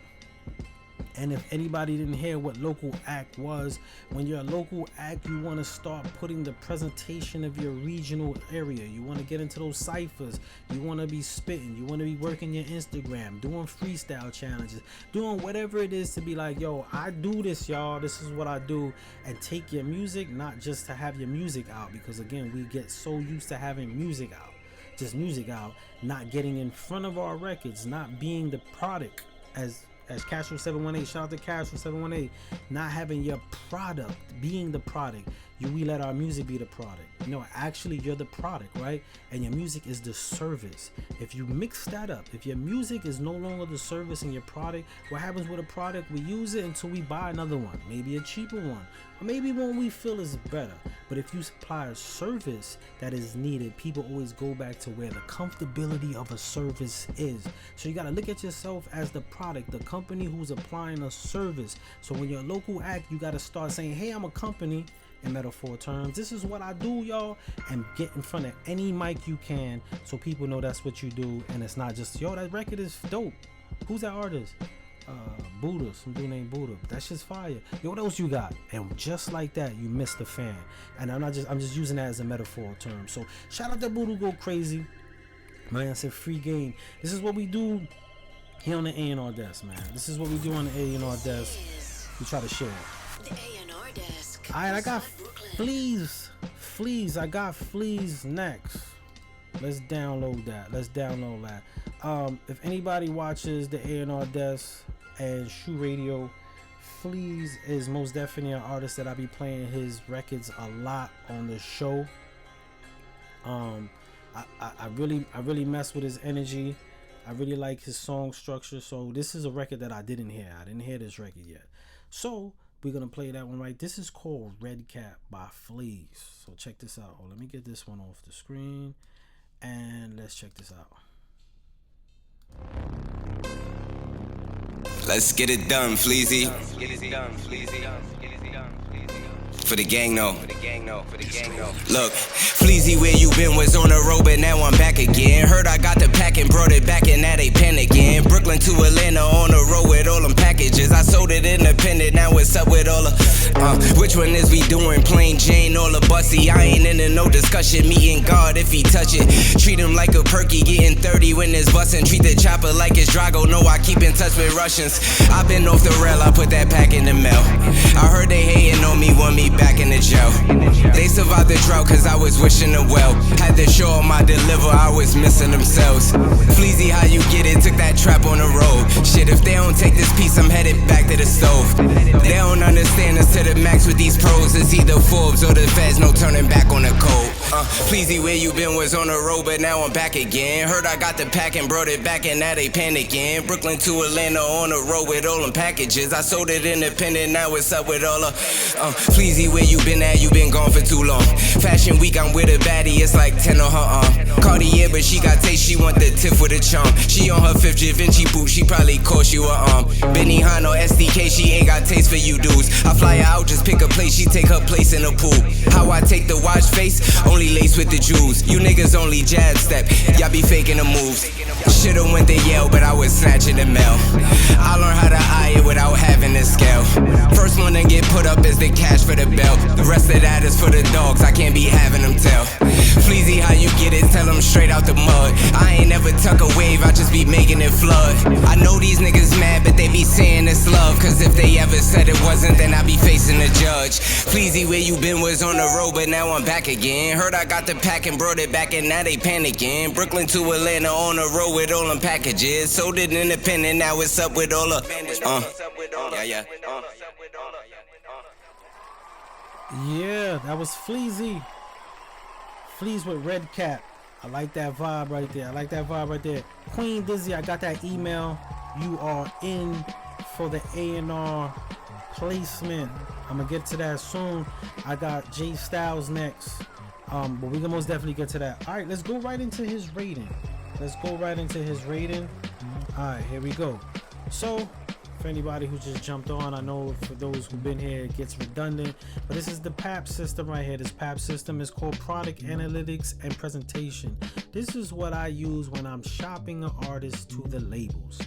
And if anybody didn't hear what local act was, when you're a local act, you want to start putting the presentation of your regional area. You want to get into those ciphers. You want to be spitting. You want to be working your Instagram, doing freestyle challenges, doing whatever it is to be like, yo, I do this, y'all. This is what I do. And take your music, not just to have your music out, because again, we get so used to having music out, just music out, not getting in front of our records, not being the product as Castro 718, shout out to Castro 718, not having your product being the product. We let our music be the product. No, actually you're the product, right? And your music is the service. If you mix that up, if your music is no longer the service and your product, what happens with a product? We use it until we buy another one, maybe a cheaper one, or maybe one we feel is better. But if you supply a service that is needed, people always go back to where the comfortability of a service is. So you got to look at yourself as the product, the company who's applying a service. So when you're a local act, you got to start saying, hey, I'm a company. In metaphor terms, this is what I do, y'all, and get in front of any mic you can so people know that's what you do, and it's not just, yo, that record is dope. Who's that artist? Buddha, some dude named Buddha. That's just fire. Yo, what else you got? And just like that, you missed the fan. And I'm just using that as a metaphor term. So shout out to Buddha Go Crazy. Man, it's a free game. This is what we do here on the A&R Desk, man. This is what we do on the A&R Desk. We try to share.
The A&R Desk.
Alright, I got fleas. I got fleas next. Let's download that. If anybody watches the A&R Desk and Shoe Radio, Fleas is most definitely an artist that I be playing his records a lot on the show. I really mess with his energy. I really like his song structure. So this is a record that I didn't hear. I didn't hear this record yet. So we're gonna play that one right. This is called Red Cap by Fleas. So check this out. Let me get this one off the screen and let's check this out.
Let's get it done, Fleazy. For the gang, no. Look, Fleazy, where you been was on the road, but now I'm back again. Heard I got the pack and brought it back, and now they panicking. Brooklyn to Atlanta on the road with all them packages. I sold it independent, now what's up with all the which one is we doing? Plain Jane or the bussy? I ain't into no discussion, meeting God if he touch it. Treat him like a perky, getting 30 when it's bustin'. Treat the chopper like it's Drago, no, I keep in touch with Russians. I've been off the rail, I put that pack in the mail. I heard they hating on me, want me back in the jail. They survived the drought cause I was wishing them well. Had to show them I deliver, I was missing themselves. Fleazy, how you get it? Took that trap on the road. Shit, if they don't take this piece, I'm headed back to the stove. They don't understand us to the max with these pros. It's either Forbes or the feds, no turning back on the code. Fleazy, where you been was on the road, but now I'm back again. Heard I got the pack and brought it back, and now they panicking. Brooklyn to Atlanta on the road with all them packages. I sold it independent, now what's up with all the Fleazy, where you been at? You been gone for too long. Fashion week, I'm with a baddie, it's like 10 on her arm. Cartier, but she got taste, she want the tip with a charm. She on her 5th Givenchy boot, she probably cost you a arm. Benihana SDK, she ain't got taste for you dudes. I fly her out, just pick a place, she take her place in the pool. How I take the watch face, only lace with the jewels. You niggas only jab step, y'all be faking the moves. Should've went to Yale, but I was snatching the mail. I learned how to eye it without having to scale. First one to get put up is the cash for the belt. The rest of that is for the dogs, I can't be having them tell. Fleazy, how you get it? Tell them straight out the mud. I ain't never tuck a wave, I just be making it flood. I know these niggas mad, but they be saying it's love. Cause if they ever said it wasn't, then I be facing the judge. Fleazy, where you been was on the road, but now I'm back again. Heard I got the pack and brought it back, and now they panicking. Brooklyn to Atlanta on the road with all them packages. Sold it independent, now it's up with all the
Yeah, that was Fleazy. Fleas with Red Cap. I like that vibe right there. Queen Dizzy, I got that email. You are in for the A&R placement. I'm gonna get to that soon. I got Jay Styles next. But we can most definitely get to that. Alright, let's go right into his rating. Alright, here we go. So, for anybody who just jumped on, I know for those who've been here, it gets redundant, but this is the PAP system right here. This PAP system is called Product Analytics and Presentation. This is what I use when I'm shopping an artist to the labels.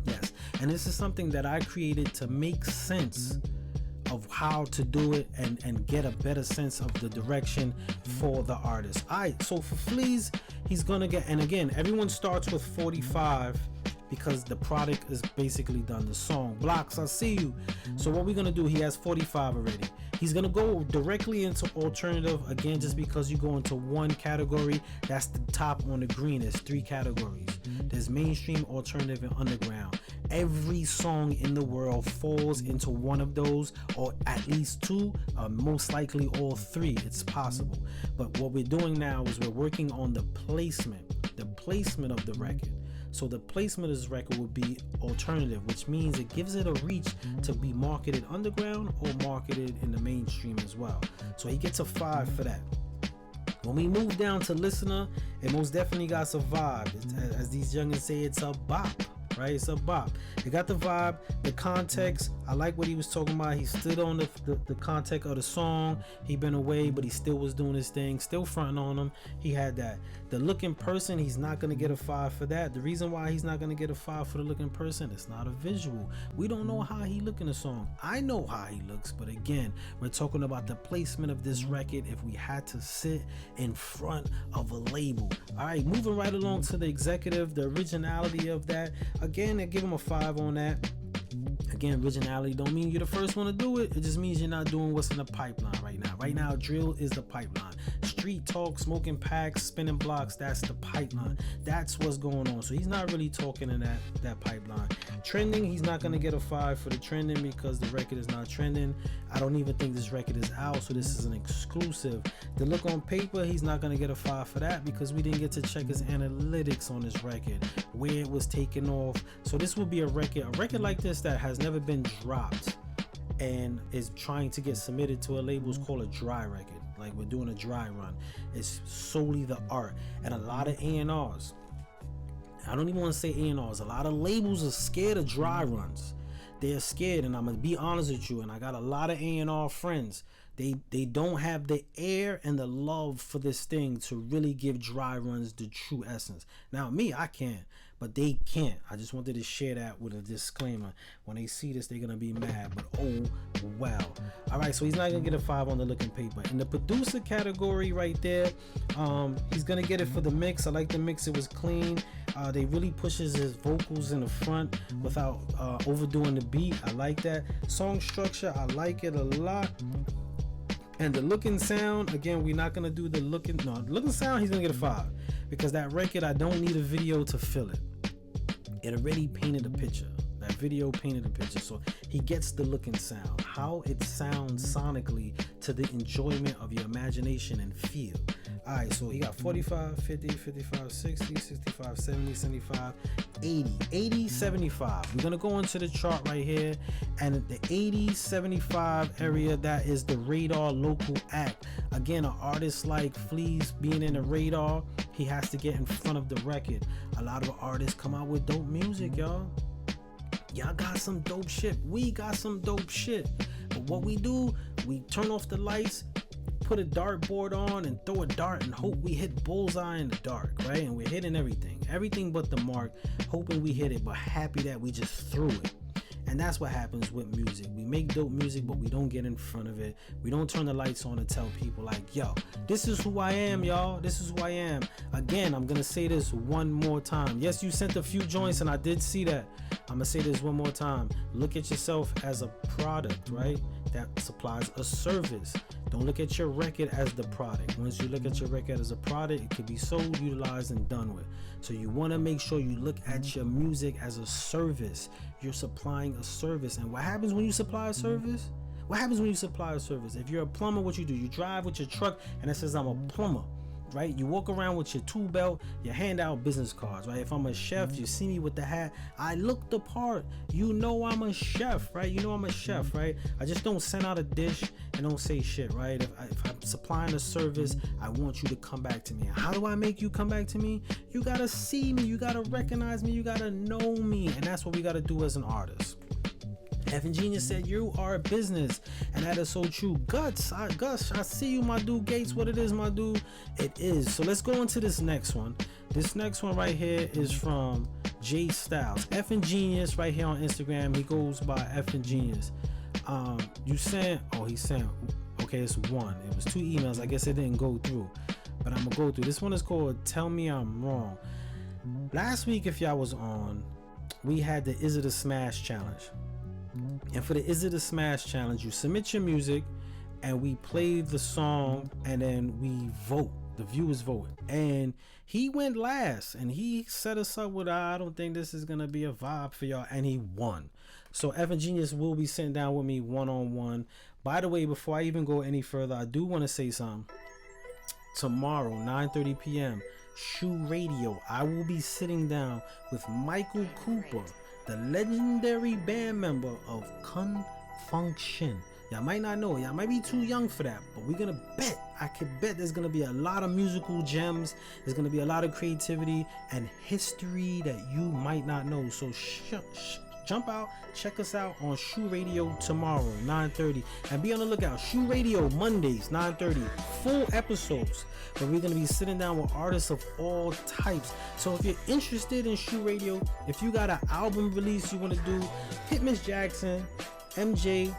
Yes, And this is something that I created to make sense of how to do it and get a better sense of the direction for the artist. Alright, so for Fleas, he's gonna get, and again, everyone starts with 45 because the product is basically done. The song Blocks, I See You. So what we're gonna do, he has 45 already. He's gonna go directly into alternative again, just because you go into one category. That's the top on the green. There's 3 categories. There's mainstream, alternative, and underground. Every song in the world falls into one of those, or at least 2, most likely all 3. It's possible. But what we're doing now is we're working on the placement of the record. So the placement of this record would be alternative, which means it gives it a reach to be marketed underground or marketed in the mainstream as well. So he gets a 5 for that. When we move down to listener, it most definitely got a vibe. As these youngins say, it's a bop. Right, it's a bop. It got the vibe, the context. I like what he was talking about. He stood on the context of the song. He been away, but he still was doing his thing, still fronting on him. He had that. The look in person, he's not gonna get a 5 for that. The reason why he's not gonna get a 5 for the look in person, it's not a visual. We don't know how he look in the song. I know how he looks, but again, we're talking about the placement of this record. If we had to sit in front of a label, all right. Moving right along to the executive, the originality of that. Again, I give him a 5 on that. Again, originality don't mean you're the first one to do it. It just means you're not doing what's in the pipeline right now. Right now, drill is the pipeline. Street talk, smoking packs, spinning blocks, that's the pipeline. That's what's going on. So he's not really talking in that pipeline. Trending, he's not going to get a 5 for the trending because the record is not trending. I don't even think this record is out, so this is an exclusive. The look on paper, he's not going to get a 5 for that because we didn't get to check his analytics on this record, where it was taken off. So this will be a record like this that has never been dropped and is trying to get submitted to a label is called a dry record. Like, we're doing a dry run. It's solely the art. And a lot of A&Rs, I don't even want to say A&Rs, a lot of labels are scared of dry runs. They're scared, and I'm gonna be honest with you, and I got a lot of A&R friends. They don't have the air and the love for this thing to really give dry runs the true essence. Now me, I can, but they can't. I just wanted to share that with a disclaimer. When they see this, they're gonna be mad, but oh well. All right, so he's not gonna get a 5 on the looking paper. In the producer category right there, he's gonna get it for the mix. I like the mix, it was clean. They really pushes his vocals in the front without overdoing the beat. I like that. Song structure, I like it a lot. And the looking sound, again, we're not gonna do the looking sound. He's gonna get a 5 because that record, I don't need a video to fill it. It already painted a picture. That video painted a picture. So he gets the looking sound, how it sounds sonically to the enjoyment of your imagination and feel. All right, so he got 45, 50, 55, 60, 65, 70, 75, 80, 75. We're gonna go into the chart right here, and the 80, 75 area, that is the Radar local act. Again, an artist like Fleas being in the Radar, he has to get in front of the record. A lot of artists come out with dope music, y'all. Y'all got some dope shit. We got some dope shit. But what we do, we turn off the lights, put a dartboard on and throw a dart and hope we hit bullseye in the dark, right? And we're hitting everything but the mark, hoping we hit it, but happy that we just threw it. And that's what happens with music. We make dope music, but we don't get in front of it. We don't turn the lights on and tell people like, yo, this is who I am, y'all. This is who I am. Again, I'm gonna say this one more time. Yes, you sent a few joints and I did see that. I'm gonna say this one more time. Look at yourself as a product, right? That supplies a service. Don't look at your record as the product. Once you look at your record as a product, it can be sold, utilized, and done with. So you want to make sure you look at your music as a service. You're supplying a service. And what happens when you supply a service? What happens when you supply a service? If you're a plumber, what you do? You drive with your truck and it says, I'm a plumber. Right? You walk around with your tool belt, you hand out business cards, right? If I'm a chef, you see me with the hat, I look the part. You know I'm a chef, right? You know I'm a chef, right? I just don't send out a dish and don't say shit, right? If I'm supplying a service, I want you to come back to me. How do I make you come back to me? You gotta see me, you gotta recognize me, you gotta know me, and that's what we gotta do as an artist. Evan Genius said, "You are a business," and that is so true. Gus, I see you, my dude. Gates, what it is, my dude? It is. So let's go into this next one. This next one right here is from Jay Styles. Evan Genius right here on Instagram. He goes by Evan Genius. You sent? Oh, he sent. Okay, it's one. It was 2 emails. I guess it didn't go through, but I'm gonna go through. This one is called "Tell Me I'm Wrong." Last week, if y'all was on, we had the Is It a Smash challenge. And for the Is It a Smash challenge, you submit your music and we play the song and then we vote. The viewers vote. And he went last and he set us up with, I don't think this is going to be a vibe for y'all. And he won. So Evan Genius will be sitting down with me one-on-one. By the way, before I even go any further, I do want to say something. Tomorrow, 9:30 p.m., Shoe Radio, I will be sitting down with Michael Cooper, the legendary band member of Function. Y'all might not know, y'all might be too young for that, but we're gonna bet, I could bet there's gonna be a lot of musical gems, there's gonna be a lot of creativity and history that you might not know. So jump out, check us out on Shoe Radio tomorrow, 9:30, and be on the lookout. Shoe Radio Mondays, 9:30, full episodes, but we're going to be sitting down with artists of all types. So if you're interested in Shoe Radio, if you got an album release you want to do, hit Miss Jackson, MG,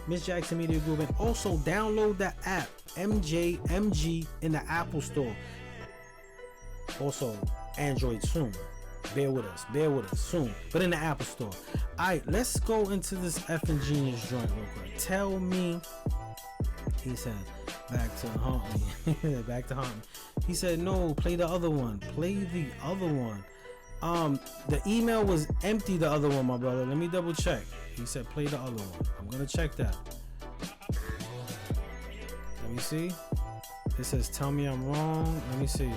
Miss Jackson Media Group, and also download the app, MG, in the Apple Store. Also, Android soon. Bear with us soon, but in the Apple Store. Alright, let's go into this effing Genius joint real quick. Tell me, he said, back to haunt me. Back to haunt me. He said, no, play the other one. The email was empty, the other one, my brother. Let me double check. He said, play the other one. I'm gonna check that. Let me see. It says, tell me I'm wrong. Let me see.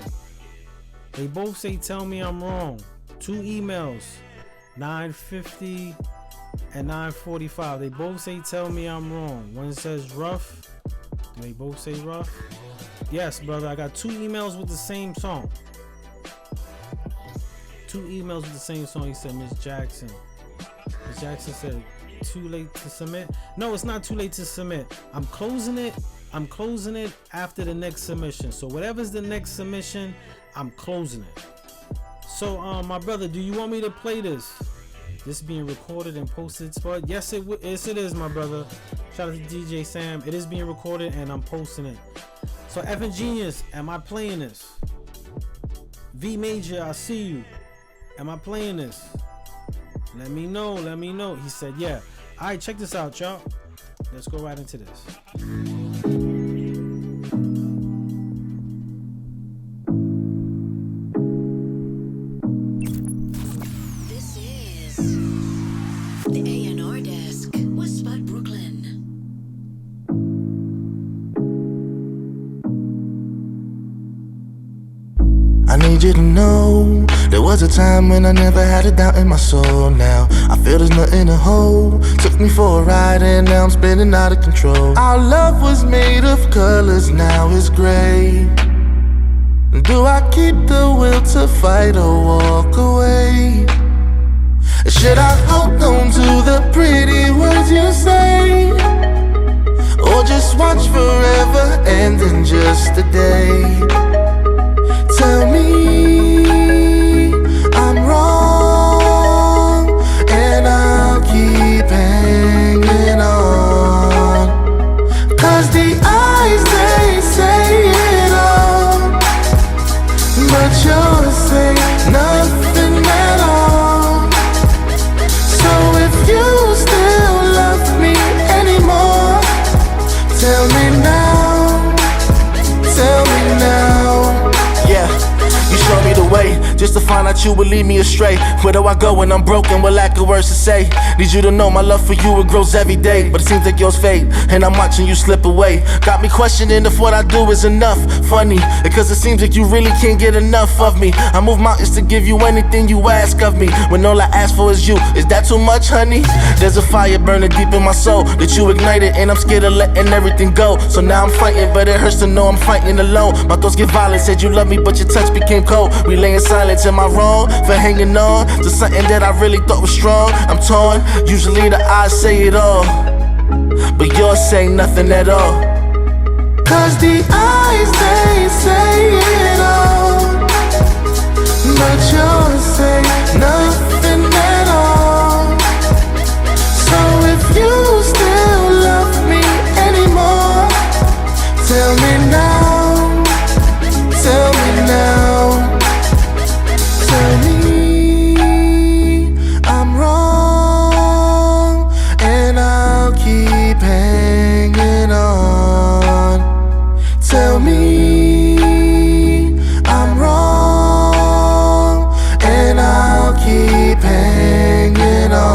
They both say, tell me I'm wrong. 2 emails, 9:50 and 9:45. They both say, tell me I'm wrong. One says rough. They both say rough. Yes, brother. I got 2 emails with the same song. 2 emails with the same song. He said, Miss Jackson. Miss Jackson said, too late to submit. No, it's not too late to submit. I'm closing it after the next submission. So whatever's the next submission, I'm closing it. So my brother, do you want me to play this? This being recorded and posted. Yes, yes it is, my brother. Shout out to DJ Sam. It is being recorded and I'm posting it. So Evan Genius, am I playing this? V Major, I see you. Am I playing this? Let me know. He said, yeah. Alright, check this out, y'all. Let's go right into this.
This is the A&R Desk with Spud Brooklyn.
I need you to know there was a time when I never had a doubt in my soul. Now I feel there's nothing to hold. Took me for a ride and now I'm spinning out of control. Our love was made of colors, now it's gray. Do I keep the will to fight or walk away? Should I hold on to the pretty words you say? Or just watch forever end in just a day? Tell me I'm wrong, and I'll keep hanging on. 'Cause the eyes, they say it all, but yours say nothing at all. So if you still love me anymore, tell me now, tell me now. Yeah, you showed me the way, just to find out you would lead me astray. Where do I go when I'm broken with lack of words to say? Need you to know my love for you, it grows every day. But it seems like yours fade, and I'm watching you slip away. Got me questioning if what I do is enough. Funny, because it seems like you really can't get enough of me. I move mountains to give you anything you ask of me, when all I ask for is you. Is that too much, honey? There's a fire burning deep in my soul that you ignited, and I'm scared of letting everything go. So now I'm fighting, but it hurts to know I'm fighting alone. My thoughts get violent, said you love me, but your touch became cold. We lay inside silence, am I wrong for hanging on to something that I really thought was strong? I'm torn, usually the eyes say it all, but yours say nothing at all. Cause the eyes, they say it all, but yours say nothing at all. So if you still love me anymore, tell me now, tell me now, tell me I'm wrong, and I'll keep hanging on. Tell me I'm wrong, and I'll keep hanging on.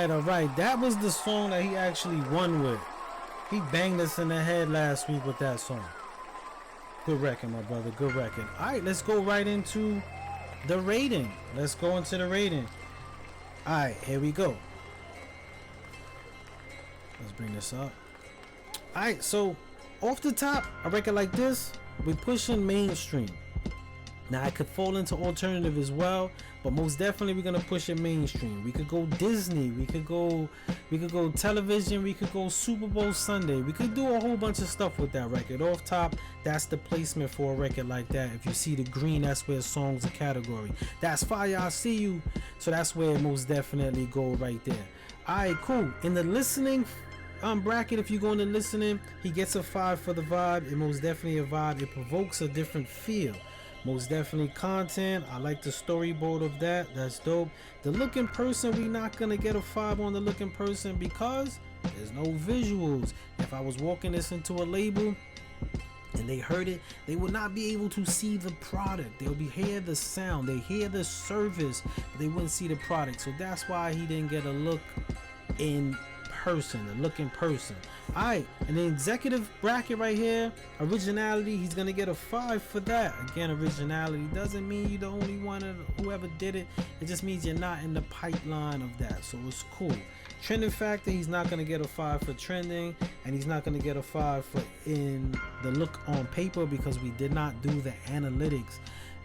Alright, that was the song that he actually won with. He banged us in the head last week with that song. Good record, my brother, good record. Alright, let's go right into the rating. Let's go into the rating. Alright, here we go. Let's bring this up. Alright, so off the top, a record like this, we're pushing mainstream. Now I could fall into alternative as well, but most definitely we're gonna push it mainstream. We could go Disney, we could go television, we could go Super Bowl Sunday. We could do a whole bunch of stuff with that record. Off top, that's the placement for a record like that. If you see the green, that's where songs are category. That's Fire, I See You. So that's where it most definitely go right there. Alright, cool. In the listening bracket, if you go into listening, he gets a 5 for the vibe. It most definitely a vibe. It provokes a different feel. Most definitely content. I like the storyboard of that. That's dope. The look in person, we not gonna get a 5 on the look in person because there's no visuals. If I was walking this into a label and they heard it, they would not be able to see the product. They'll be hear the sound, they hear the service, but they wouldn't see the product. So that's why he didn't get a look in person, a look in person. Alright, and the executive bracket right here, originality, he's gonna get a 5 for that. Again, originality doesn't mean you're the only one of whoever did it. It just means you're not in the pipeline of that, so it's cool. Trending factor, he's not gonna get a 5 for trending, and he's not gonna get a 5 for in the look on paper because we did not do the analytics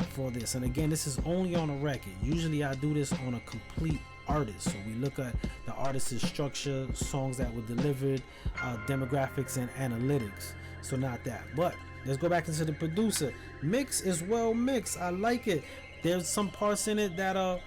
for this. And again, this is only on a record. Usually I do this on a complete artist, so we look at the artist's structure, songs that were delivered, demographics and analytics. So not that, but let's go back into the producer. Mix is well mixed. I like it. There's some parts in it that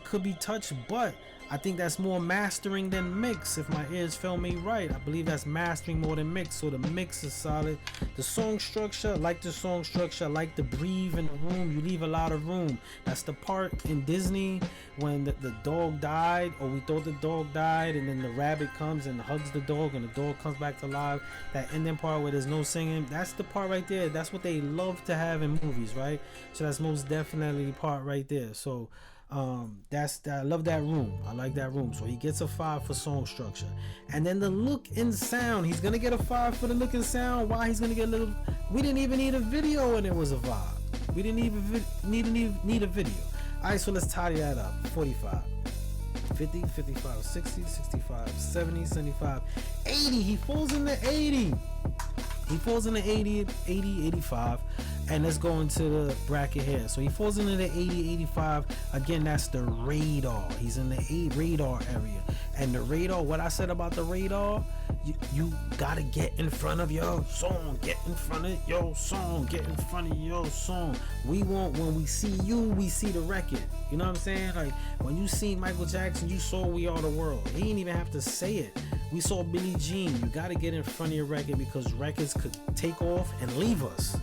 could be touched, but I think that's more mastering than mix. If my ears feel me right, I believe that's mastering more than mix. So the mix is solid. The song structure, I like the song structure. I like the breathe in the room. You leave a lot of room. That's the part in Disney when the dog died, or we thought the dog died, and then the rabbit comes and hugs the dog, and the dog comes back to life. That ending part where there's no singing, that's the part right there. That's what they love to have in movies, right? So that's most definitely the part right there. So I love that room. I like that room. So he gets a 5 for song structure. And then the look and sound, he's gonna get a 5 for the look and sound. Why he's gonna get a little, we didn't even need a video and it was a vibe. We didn't even need a video. Alright, so let's tidy that up. 45, 50, 55, 60, 65, 70, 75, 80. He falls in the 80. He falls in the 80, 85. And let's go into the bracket here. So he falls into the 80, 85. Again, that's the radar. He's in the radar area. And the radar, what I said about the radar, you gotta get in front of your song. Get in front of your song. Get in front of your song. We want, when we see you, we see the record. You know what I'm saying? Like when you see Michael Jackson, you saw We Are the World. He didn't even have to say it. We saw Billie Jean. You gotta get in front of your record because records could take off and leave us.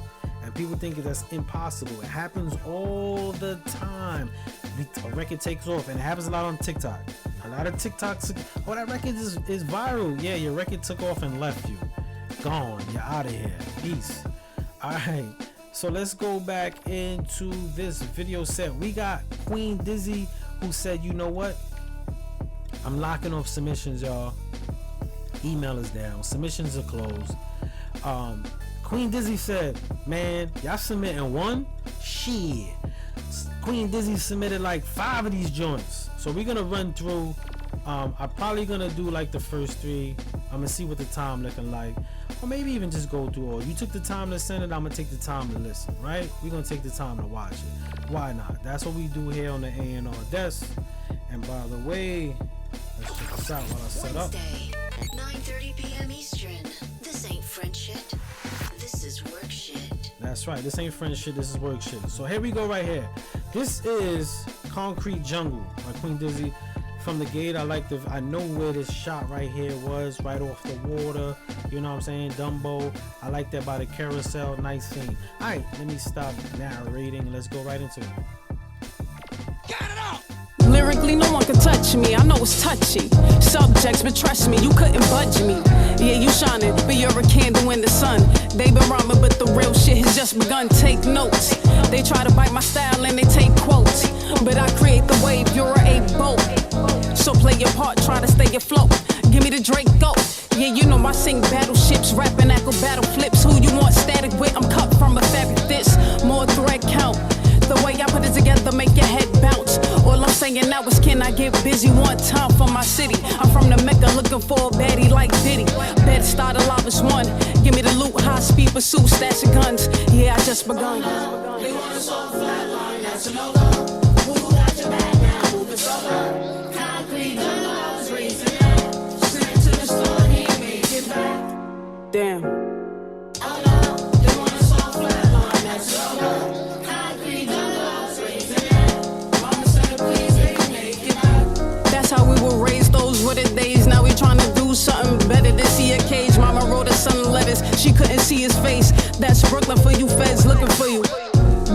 And people think that's impossible. It happens all the time. A record takes off, and it happens a lot on TikTok. A lot of TikToks, oh, that record is viral. Yeah, your record took off and left you. Gone. You're out of here. Peace. All right. So let's go back into this video set. We got Queen Dizzy, who said, you know what? I'm locking off submissions, y'all. Email is down. Submissions are closed. Queen Dizzy said, man, y'all submitting one? Shit. Queen Dizzy submitted like 5 of these joints. So we're gonna run through. I'm probably gonna do like the first 3. I'm gonna see what the time looking like. Or maybe even just go through all. You took the time to send it, I'm gonna take the time to listen, right? We're gonna take the time to watch it. Why not? That's what we do here on the A&R Desk. And by the way, let's check this out while I set up.
Wednesday at 9:30 p.m. Eastern. This ain't French shit. This is work shit.
That's right. This ain't French shit. This is work shit. So here we go right here. This is Concrete Jungle by Queen Dizzy. From the gate, I know where this shot right here was, right off the water. You know what I'm saying? Dumbo. I like that by the carousel. Nice scene. All right, let me stop narrating. Let's go right into it.
Lyrically, no one can touch me. I know it's touchy subjects, but trust me, you couldn't budge me. Yeah, you shining, but you're a candle in the sun. They been rhyming, but the real shit has just begun. Take notes. They try to bite my style and they take quotes, but I create the wave. You're a boat, so play your part. Try to stay afloat. Give me the Drake go. Yeah, you know I sing battleships, rapping echo battle flips. Who you want static with? I'm cut from a fabric. This more thread count. The way I put it together make your head bounce. All I'm saying now is can I get busy one time for my city? I'm from the Mecca looking for a baddie like Diddy. Bed start alive as one. Give me the loot, high speed pursuit, stash of guns. Yeah, I just begun.
They want us all flatline, that's a no-go. Who got your back now? Moving slower. Concrete jungle, I was raised in that. Sent to the store, he ain't made it back.
Damn.
Oh no, they want us all flatline, that's a no-go.
That's how we were raised, those were the days. Now we trying to do something better than see a cage. Mama wrote us some letters, she couldn't see his face. That's Brooklyn for you feds looking for you.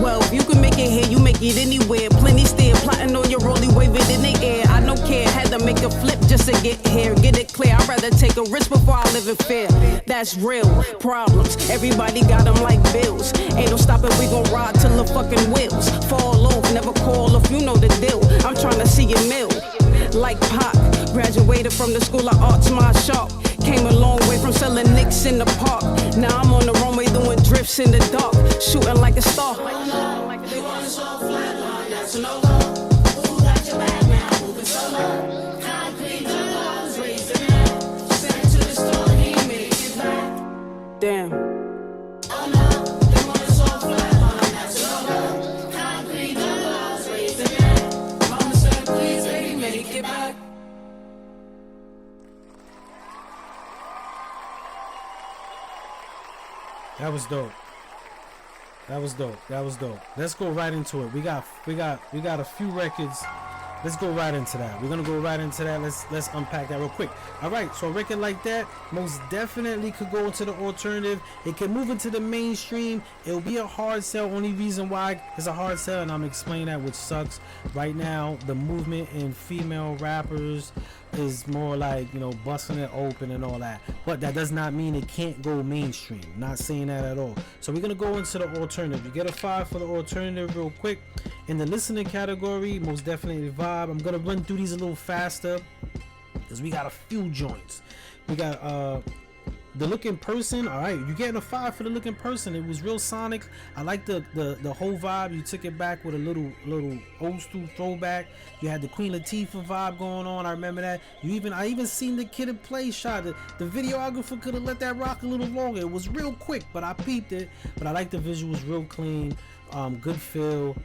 Well, you can make it here, you make it anywhere. Plenty still plotting on your rolly, wave it in the air. I don't care, had to make a flip just to get here. Get it clear, I'd rather take a risk before I live in fear. That's real problems, everybody got them like bills. Ain't no stopping, we gon' ride till the fucking wheels fall off, never call off, you know the deal. I'm trying to see your mill. Like Pop, graduated from the school of arts, my shop. Came a long way from selling nicks in the park. Now I'm on the runway doing drifts in the dark, shooting like a star.
They want us all flatline, that's a no-go. Who got your back now? Moving solo. Concrete jungle, I was raised in that. Sent to the store, he ain't made it back.
Damn.
Oh no, they want us all flatline, that's a no-go. Concrete jungle, I was raised in that. Mama said, please, baby, make it back.
That was dope. That was dope. That was dope. Let's go right into it. We got a few records. Let's go right into that. We're gonna go right into that. Let's unpack that real quick. All right. So a record like that most definitely could go into the alternative. It can move into the mainstream. It'll be a hard sell. Only reason why it's a hard sell, and I'm explaining that, which sucks. Right now, the movement in female rappers is more like, you know, busting it open and all that, but that does not mean it can't go mainstream. Not saying that at all. So we're gonna go into the alternative. You get a 5 for the alternative real quick. In the listening category, most definitely vibe. I'm gonna run through these a little faster because we got a few joints. We got The Looking Person. All right, you're getting a 5 for The Looking Person. It was real sonic. I like the whole vibe. You took it back with a little old school throwback. You had the Queen Latifah vibe going on. I remember that. I even seen the Kid and Play shot. The videographer could have let that rock a little longer. It was real quick, but I peeped it. But I like the visuals, real clean. good feel,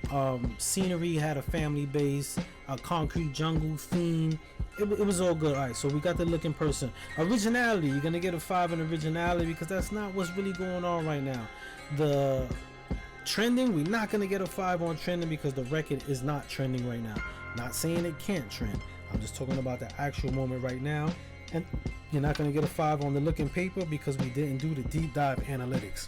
scenery, had a family base, a concrete jungle theme. It was all good. All right, so we got the looking person. Originality, you're gonna get a 5 in originality because that's not what's really going on right now. The trending, we're not gonna get a 5 on trending because the record is not trending right now. Not saying it can't trend. I'm just talking about the actual moment right now. And you're not gonna get a 5 on the looking paper because we didn't do the deep dive analytics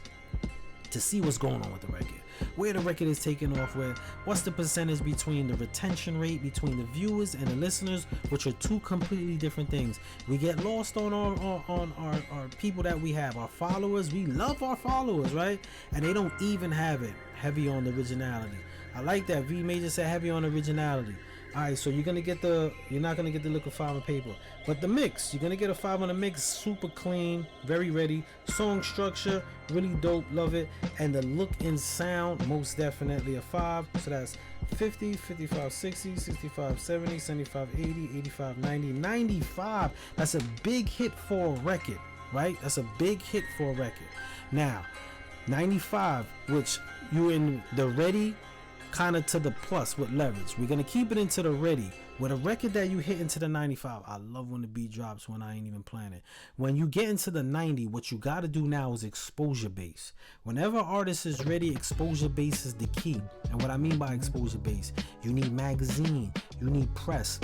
to see what's going on with the record, where the record is taking off, what's the percentage between the retention rate between the viewers and the listeners, which are two completely different things. We get lost on our people that we have, our followers. We love our followers, right? And they don't even have it heavy on the originality. I like that. V Major said heavy on originality. All right, so you're not gonna get the look of 5 on paper, but the mix, you're gonna get a 5 on the mix. Super clean, very ready. Song structure, really dope, love it. And the look and sound, most definitely a 5. So that's 50, 55, 60, 65, 70, 75, 80, 85, 90, 95. That's a big hit for a record, right? That's a big hit for a record. Now, 95, which you in the ready, kind of to the plus with leverage. We're gonna keep it into the ready. With a record that you hit into the 95, I love when the beat drops when I ain't even playing it. When you get into the 90, what you gotta do now is exposure base. Whenever an artist is ready, exposure base is the key. And what I mean by exposure base, you need magazine, you need press.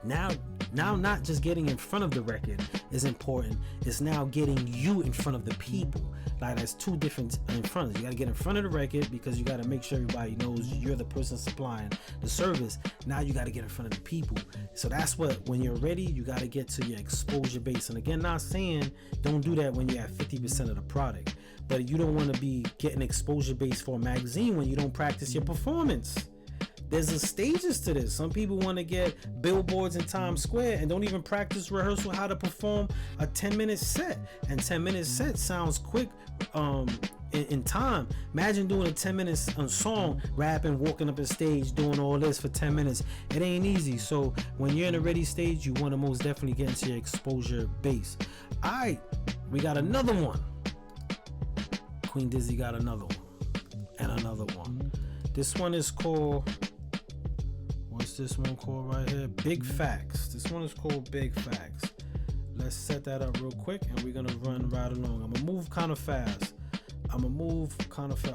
Now not just getting in front of the record is important, it's now getting you in front of the people. Like, that's two different in front. You got to get in front of the record because you got to make sure everybody knows you're the person supplying the service. Now you got to get in front of the people. So that's when you're ready, you got to get to your exposure base. And again, not saying don't do that when you're at 50% of the product, but you don't want to be getting exposure base for a magazine when you don't practice your performance. There's a stages to this. Some people want to get billboards in Times Square and don't even practice rehearsal how to perform a 10-minute set. And 10-minute set sounds quick in time. Imagine doing a 10-minute song, rapping, walking up the stage, doing all this for 10 minutes. It ain't easy. So when you're in a ready stage, you want to most definitely get into your exposure base. All right, we got another one. Queen Dizzy got another one. And another one. This one is called... What's this one called right here? Big Facts. This one is called Big Facts. Let's set that up real quick and we're gonna run right along. I'm gonna move kind of fast.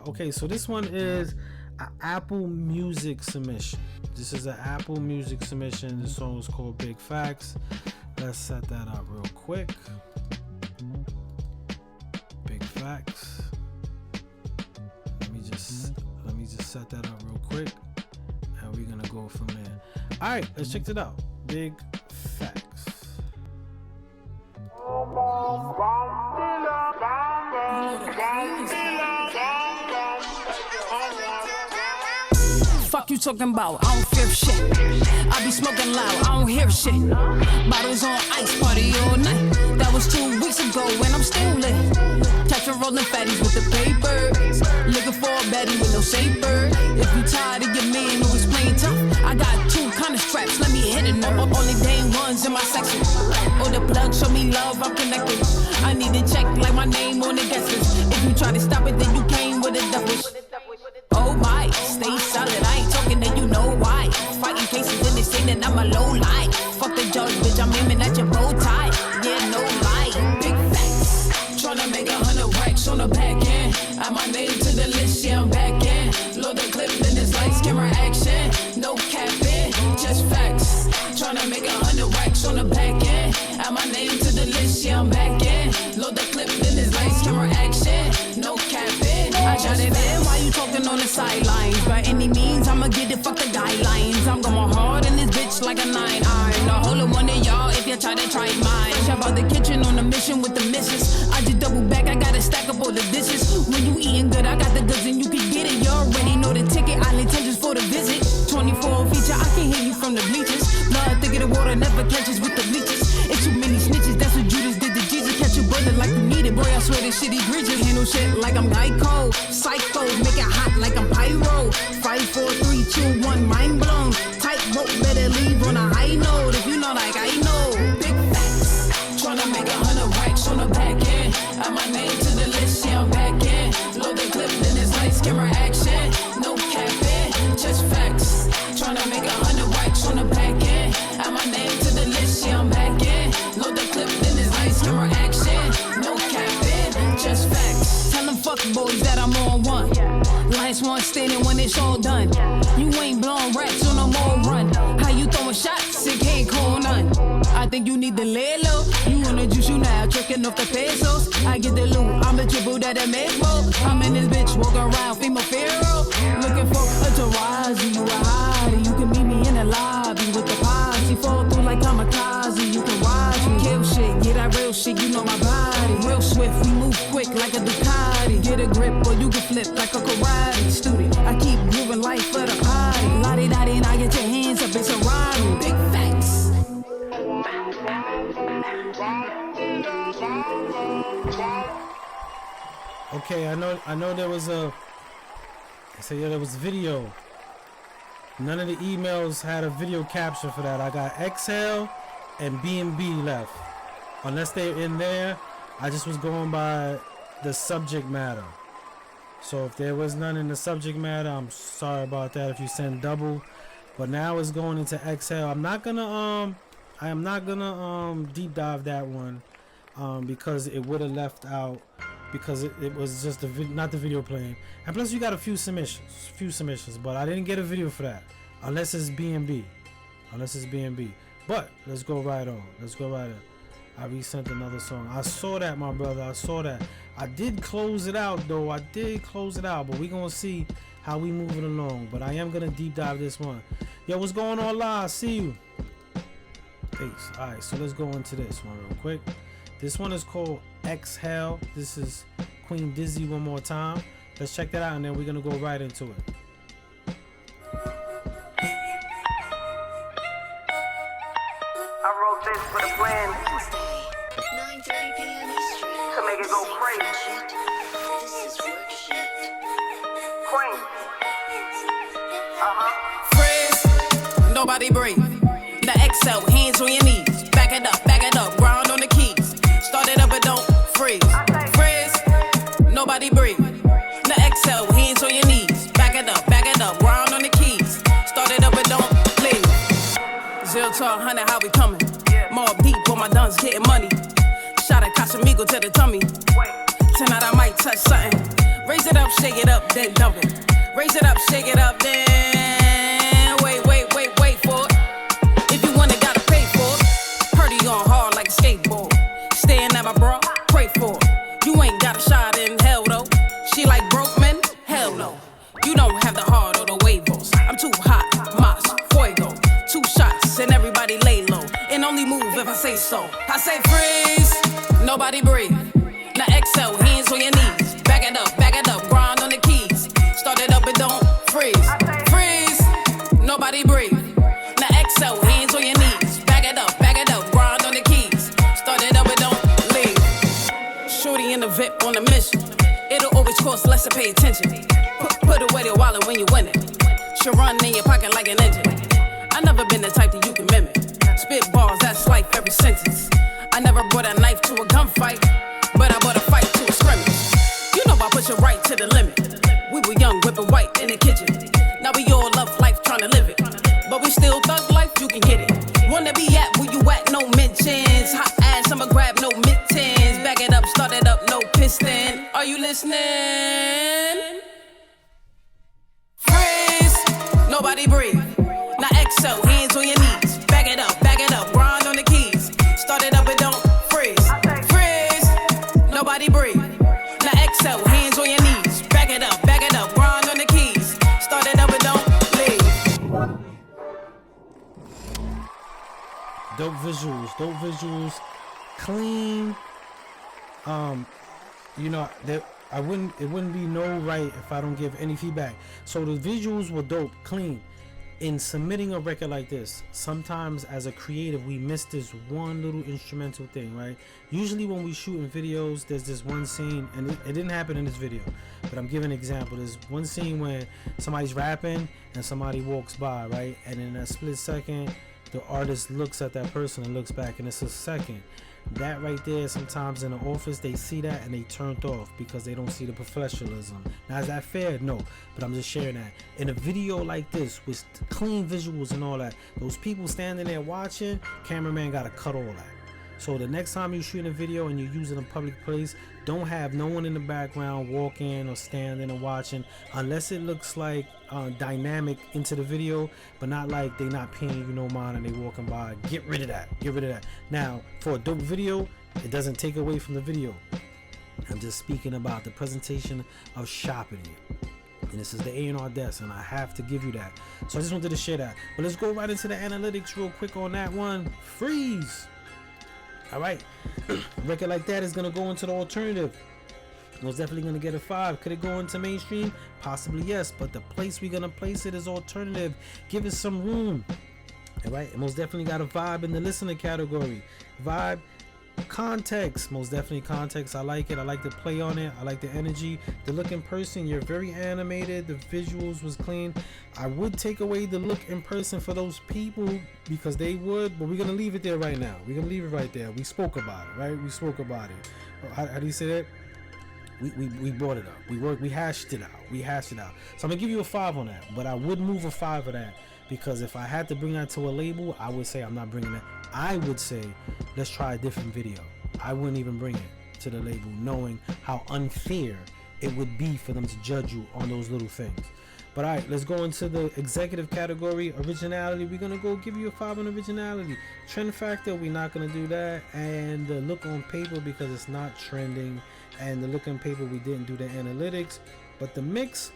Okay, so this one is an Apple Music submission. This is an Apple Music submission. The song is called Big Facts. Let's set that up real quick. Big Facts. Let me just set that up real quick. And we're gonna go from there. All right, let's check it out. Big Facts.
Fuck you talking about? I don't fear shit. I be smoking loud, I don't hear shit. Bottles on ice, party all night. That was 2 weeks ago and I'm still lit. Catching rolling fatties with the papers. Looking for a baddie with no saber. If you tired of your man who is playing tough, I got 2 kind of straps, let me hit it. Only day ones in my section. Oh, the plug show me love, I'm connected. I need to check like my name on the guest list. If you try to stop it, then you came with a death wish. Oh my, stay solid, I ain't talking that you know why. Fighting cases and they say that I'm a low life. Fuck the judge, bitch, I'm aiming at your bow tie. Yeah, no lie, big facts. Tryna make 100 racks on the back end. Add my name to the list, yeah, I'm back in. Load the clip, then it's lights, camera action. No capping, just facts. Tryna make 100 racks on the back end. Add my name to the list, yeah, I'm back in. Load the clip, then it's lights, camera action. No capping, I shot it in. Why you talking on the sidelines? By any means, I'ma get it, fuck the guidelines. I'm going hard in this bitch like a 9-iron. The whole of one of y'all if you try to try mine. Chef out the kitchen on a mission with the missus. I just double back, I gotta stack up all the dishes. When you eating good, I got the goods and you can get it. You already know the ticket, island tensions for the visit. 24 feature, I can hear you from the bleachers. Blood thicker the water never catches with the bleachers. It's too many snitches, that's what Judas did to Jesus. Catch your brother like you need it, boy, I swear this shit egregious. Handle shit like I'm Geico, psycho, make it hot like I'm pyro. 5, 4, 3, 2, 1, mind blown. Tight rope, better leave on a high note. If you know like I know, big facts. Tryna make 100 racks on the back end. Add my name to the list, yeah, I'm back in. Load the clip, then it's lights, camera action. last one standing when it's all done. You ain't blowing rats on no more run. How you throwing shots? It can't call none. I think you need to lay low. You wanna juice you now, tricking off the pesos. I get the loot, I'm the triple that I make more. I'm in this bitch walking around, female pharaoh. Looking for a Tarazi, you a hottie. You can meet me in the lobby with the posse. Fall through like kamikaze, you can watch me. Kill shit, yeah, that real shit, you know my body. Real swift, we move quick like a Ducati. Get a grip or you can flip like a karate student. I keep moving life for the party. Lottie-dottie and I get your hands up, it's a robbery. Big facts.
Okay, I know there was a. I said yeah, there was video. None of the emails had a video capture for that. I got Exhale and B&B left. Unless they're in there, I just was going by the subject matter. So if there was none in the subject matter, I'm sorry about that if you send double. But now it's going into Exhale. I am not gonna deep dive that one because it would have left out, because it was just not the video playing. And plus you got a few submissions, but I didn't get a video for that unless it's B&B. But let's go right on. I resent another song. I saw that, my brother. I saw that. I did close it out though. But we gonna see how we moving along. But I am gonna deep dive this one. Yo, what's going on live? See you. Peace. Alright, so let's go into this one real quick. This one is called Exhale. This is Queen Dizzy one more time. Let's check that out and then we're gonna go right into it.
I wrote this for the plan to make it go crazy. Queen.
Freeze, nobody breathe. The exhale, hands on your knees. Back it up, ground on the keys. Start it up but don't freeze. Freeze, nobody breathe. The exhale, hands on your knees. Back it up, ground on the keys. Start it up but don't leave. 0 to 100, how we coming? More deep on my duns, getting money. Shot a Casamigo to the tummy. Tonight I might touch something. Raise it up, shake it up, then dump it. Raise it up, shake it up, then wait for it. If you want it, gotta pay for it. Purdy on hard like a skateboard. Staying at my bra, pray for it. You ain't got a shot in hell though. She like broke men? Hell no. You don't have the heart or the huevos. I'm too hot, mas, fuego. 2 shots and everybody lay low. And only move if I say so. I say freeze, nobody breathe. Now exhale, hands on your knees. Back it up, grind on the keys. Start it up and don't freeze. Freeze, nobody breathe. Now exhale, hands on your knees. Back it up, grind on the keys. Start it up and don't leave. Shorty in the VIP on a mission. It'll always cost less to pay attention. Put away the wallet when you win it. Should run in your pocket like an engine. I never been the type that you can mimic. Spit balls, that's life, every sentence. I never brought a knife to a gunfight, but I brought a fight to a scrimmage. You know I push it right to the limit. We were young, whipping white in the kitchen. Now we all love life, trying to live it. But we still thug life, you can get it. Wanna be at where you at, no mentions. Hot ass, I'ma grab no mittens. Back it up, start it up, no piston. Are you listening? Freeze, nobody breathe. Now exhale, hands on your knees. Back it up, grind on the keys. Start it up and don't freeze. Freeze, nobody breathe. Now exhale, hands on your knees. Back it up, grind on the keys. Start it up and don't leave.
Dope visuals, clean. You know, it wouldn't be no right if I don't give any feedback. So the visuals were dope, clean. In submitting a record like this, sometimes as a creative we miss this one little instrumental thing, right? Usually when we shooting videos, there's this one scene, and it didn't happen in this video, but I'm giving an example. There's one scene where somebody's rapping and somebody walks by, right? And in a split second, the artist looks at that person and looks back, and it's a second. That right there, sometimes in the office they see that and they turned off because they don't see the professionalism. Now is that fair? No, but I'm just sharing that. In a video like this with clean visuals and all that, those people standing there watching, cameraman gotta cut all that. So the next time you're shooting a video and you're using a public place, don't have no one in the background walking or standing and watching, unless it looks like dynamic into the video, but not like they not paying you no mind and they walking by. Get rid of that. Get rid of that. Now, for a dope video, it doesn't take away from the video. I'm just speaking about the presentation of shopping it. And this is the A&R Desk, and I have to give you that. So I just wanted to share that. But let's go right into the analytics real quick on that one. Freeze. All right. A record like that is going to go into the alternative. Most definitely going to get a 5. Could it go into mainstream? Possibly yes. But the place we're going to place it is alternative. Give it some room. All right. It most definitely got a vibe in the listener category. Vibe. Context, most definitely context. I like it. I like the play on it. I like the energy, the look in person. You're very animated. The visuals was clean. I would take away the look in person for those people because they would, but we're gonna leave it there right now. We're gonna leave it right there. We spoke about it, right? We spoke about it. How do you say that? We brought it up. We hashed it out. So I'm gonna give you a 5 on that, but I would move a 5 of that because if I had to bring that to a label, I would say I'm not bringing that. I would say let's try a different video. I wouldn't even bring it to the label, knowing how unfair it would be for them to judge you on those little things. But all right, let's go into the executive category. Originality, we're gonna go give you a 5 on originality. Trend factor, we're not gonna do that. And the look on paper, because it's not trending, and the look on paper, we didn't do the analytics. But the mix,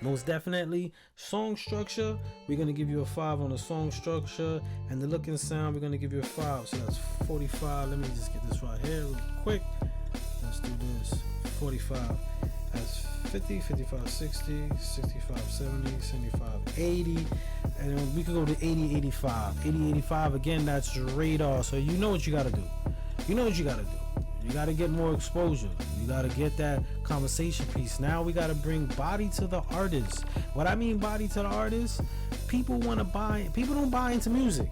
most definitely. Song structure, we're gonna give you a 5 on the song structure, and the look and sound, we're gonna give you a 5. So that's 45. Let me just get this right here real quick. Let's do this. 45. That's 50, 55, 60, 65, 70, 75, 80, and then we could go to 80, 85. 80, 85. Again, that's radar. So you know what you gotta do. You gotta get more exposure. You gotta get that conversation piece. Now we gotta bring body to the artist. What I mean body to the artist, people don't buy into music.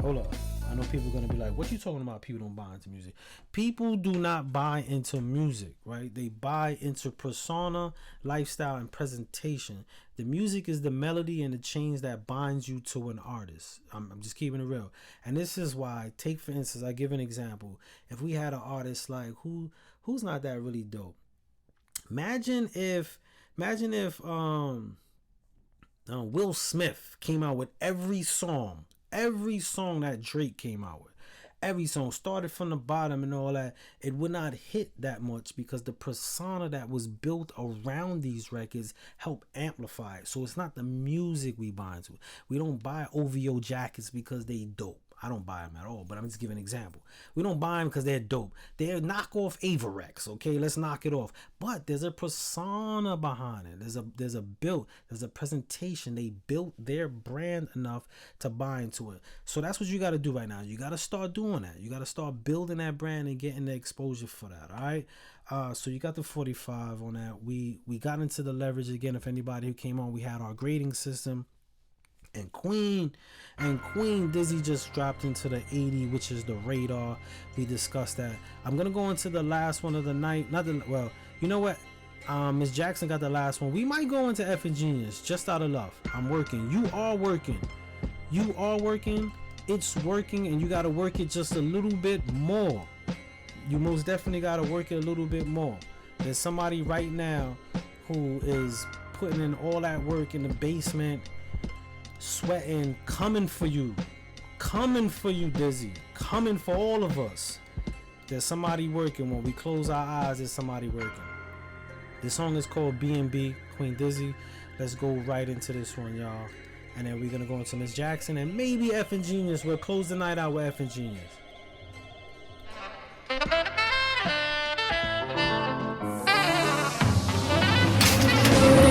Hold up. I know people are gonna be like, what you talking about? People don't buy into music. People do not buy into music, right? They buy into persona, lifestyle, and presentation. The music is the melody and the chains that binds you to an artist. I'm just keeping it real. And this is why, take for instance, I give an example. If we had an artist like who's not that really dope. Imagine if Will Smith came out with every song that Drake came out with. Every song started from the bottom and all that. It would not hit that much because the persona that was built around these records helped amplify it. So it's not the music we buy into. We don't buy OVO jackets because they dope. I don't buy them at all, but I'm just giving an example. We don't buy them because they're dope. They're knockoff Averex, okay? Let's knock it off. But there's a persona behind it. There's a presentation. They built their brand enough to buy into it. So that's what you got to do right now. You got to start doing that. You got to start building that brand and getting the exposure for that, all right? So you got the 45 on that. We got into the leverage again. If anybody who came on, we had our grading system. And Queen Dizzy just dropped into the 80, which is the radar. We discussed that. I'm gonna go into the last one of the night. You know what? Miss Jackson got the last one. We might go into F and Genius just out of love. I'm working. You are working. It's working, and you gotta work it just a little bit more. You most definitely gotta work it a little bit more. There's somebody right now who is putting in all that work in the basement, sweating, coming for you, Dizzy, coming for all of us. There's somebody working. When we close our eyes, there's somebody working. This song is called B&B, Queen Dizzy. Let's go right into this one, y'all, and then we're gonna go into Miss Jackson and maybe F and Genius. We'll close the night out with F and Genius.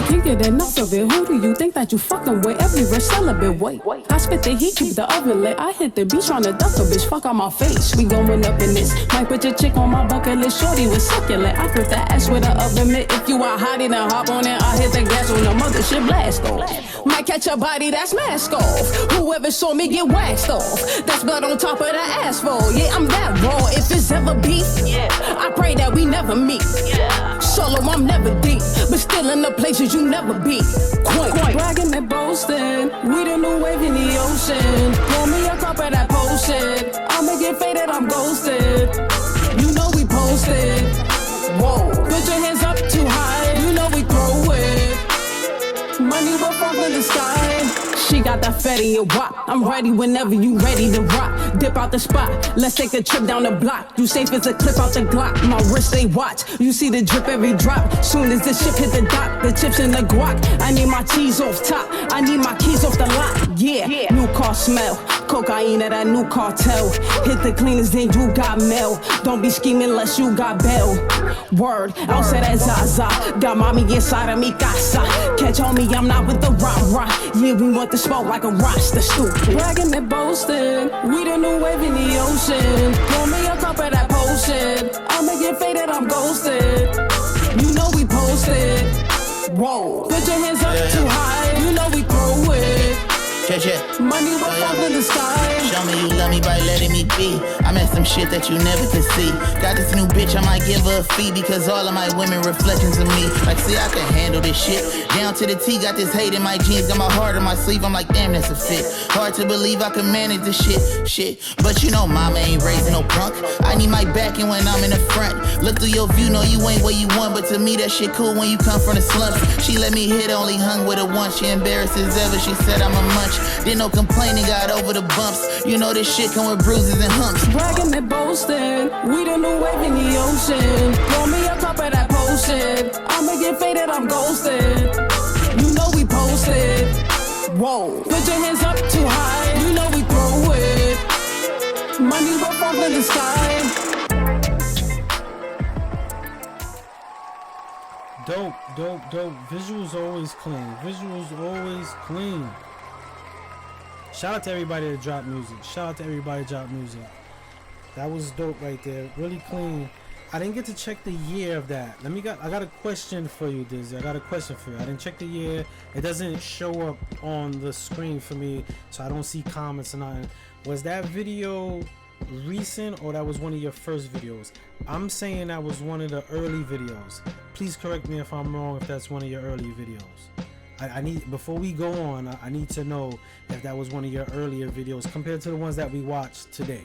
Can't get enough of it. Who do you think that you fucking with? Every rich celibate, wait. I spit the heat, keep the oven lit. I hit the beat tryna duck a bitch, fuck out my face. We going up in this. Might put your chick on my bucket list. Shorty was succulent. I put that ass with an oven mitt. If you are hottie, then hop on it. I hit the gas on the mother shit blast off. Might catch a body that's mask off. Whoever saw me get waxed off. That's blood on top of the asphalt. Yeah, I'm that raw. If it's ever beef, I pray that we never meet. Solo, I'm never deep, but still in the places you never be. Quite bragging and boasting. We the new wave in the ocean. Pour me a cup of that potion. I'ma get faded posted. You know we posted. Whoa. Put your hands up too high. You know we throw it. Money will fall from the sky. She got that fatty and wop. I'm ready whenever you ready to rock. Dip out the spot. Let's take a trip down the block. You safe as a clip out the Glock. My wrist they watch. You see the drip every drop. Soon as the ship hit the dock, the chips in the guac. I need my cheese off top. I need my keys off the lot. Yeah. New car smell. Cocaine at that new cartel. Hit the cleaners, then you got mail. Don't be scheming unless you got bail. Word, outside that Zaza. Got mommy inside of me casa. Catch on me, I'm not with the rah-rah. Yeah, we want the smoke like a roster stoop. Bragging and boasting. We the new wave in the ocean. Pour me a cup of that potion. I'ma get faded, I'm ghosted. You know we posted. Whoa, put your hands up too high. You know we throw it. Money will fall in the sky.
Show me you love me by letting me be. I'm at some shit that you never could see. Got this new bitch, I might give her a fee because all of my women reflections of me. Like, see, I can handle this shit. Down to the T, got this hate in my jeans, got my heart on my sleeve. I'm like, damn, that's a fit. Hard to believe I can manage this shit. But you know, mama ain't raising no punk. I need my backing when I'm in the front. Look through your view, know you ain't where you want, but to me that shit cool when you come from the slumps. She let me hit, only hung with her once. She embarrassed as ever. She said I'm a munch. Did no complaining, got over the bumps. You know this shit come with bruises and humps.
Bragging and boasting. We the new wave in the ocean. Pour me a cup of that potion. I'ma get faded, I'm ghosted. You know we posted. Whoa. Put your hands up too high. You know we throw it. Money will fall from the sky.
Dope. Visuals always clean. Shout out to everybody that dropped music. That was dope right there. Really clean. I didn't get to check the year of that. I got a question for you, Dizzy. I didn't check the year. It doesn't show up on the screen for me, so I don't see comments or nothing. Was that video recent or that was one of your first videos? I'm saying that was one of the early videos. Please correct me if I'm wrong if that's one of your early videos. I need, before we go on, I need to know if that was one of your earlier videos compared to the ones that we watched today.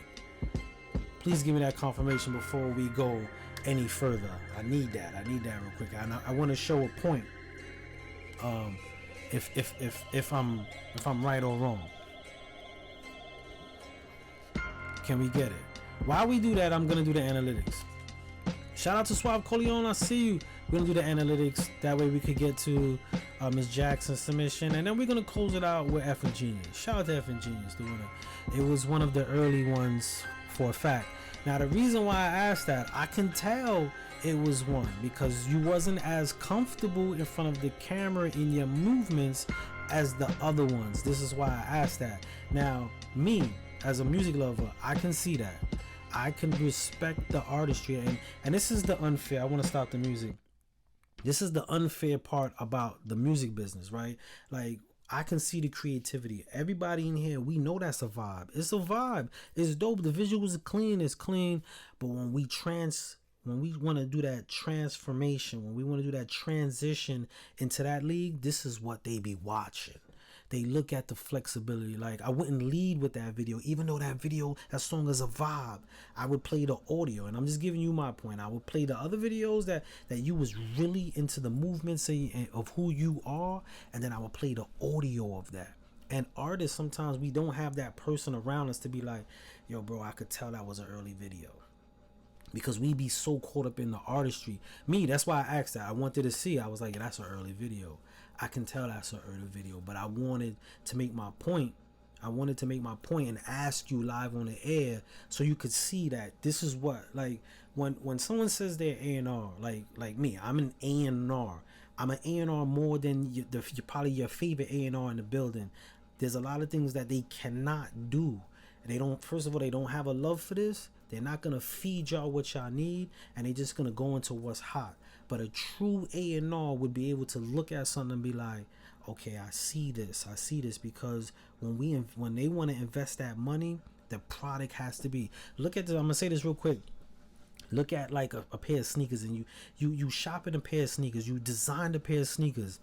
Please give me that confirmation before we go any further. I need that real quick. I want to show a point. If I'm right or wrong. Can we get it? While we do that, I'm gonna do the analytics. Shout out to Suave Coleon, I see you. We're gonna do the analytics. That way we could get to Miss Jackson's submission, and then we're gonna close it out with F and Genius. Shout out to F and Genius, the winner. It was one of the early ones for a fact. Now the reason why I asked that, I can tell it was one because you wasn't as comfortable in front of the camera in your movements as the other ones. This is why I asked that. Now me, as a music lover, I can see that. I can respect the artistry, and this is the unfair. I want to stop the music. This is the unfair part about the music business, right? Like, I can see the creativity. Everybody in here, we know that's a vibe. It's a vibe. It's dope. The visuals are clean. It's clean. But when we want to do that transformation, when we want to do that transition into that league, this is what they be watching. They look at the flexibility. Like, I wouldn't lead with that video, even though that song is a vibe. I would play the audio, and I'm just giving you my point. I would play the other videos that you was really into the movements of who you are, and then I would play the audio of that. And artists, sometimes we don't have that person around us to be like, yo, bro, I could tell that was an early video. Because we be so caught up in the artistry. Me, that's why I asked that. I wanted to see. I was like, yeah, that's an early video. I can tell that's an early video, but I wanted to make my point. I wanted to make my point and ask you live on the air so you could see that this is what, like, when someone says they're A&R, like me, I'm an A&R. I'm an A&R more than probably your favorite A&R in the building. There's a lot of things that they cannot do. They don't. First of all, they don't have a love for this. They're not gonna feed y'all what y'all need, and they're just gonna go into what's hot. But a true A&R would be able to look at something and be like, okay, I see this because when they want to invest that money, the product has to be. Look at this. I'm gonna say this real quick. Look at like a pair of sneakers, and you shop in a pair of sneakers. You designed a pair of sneakers,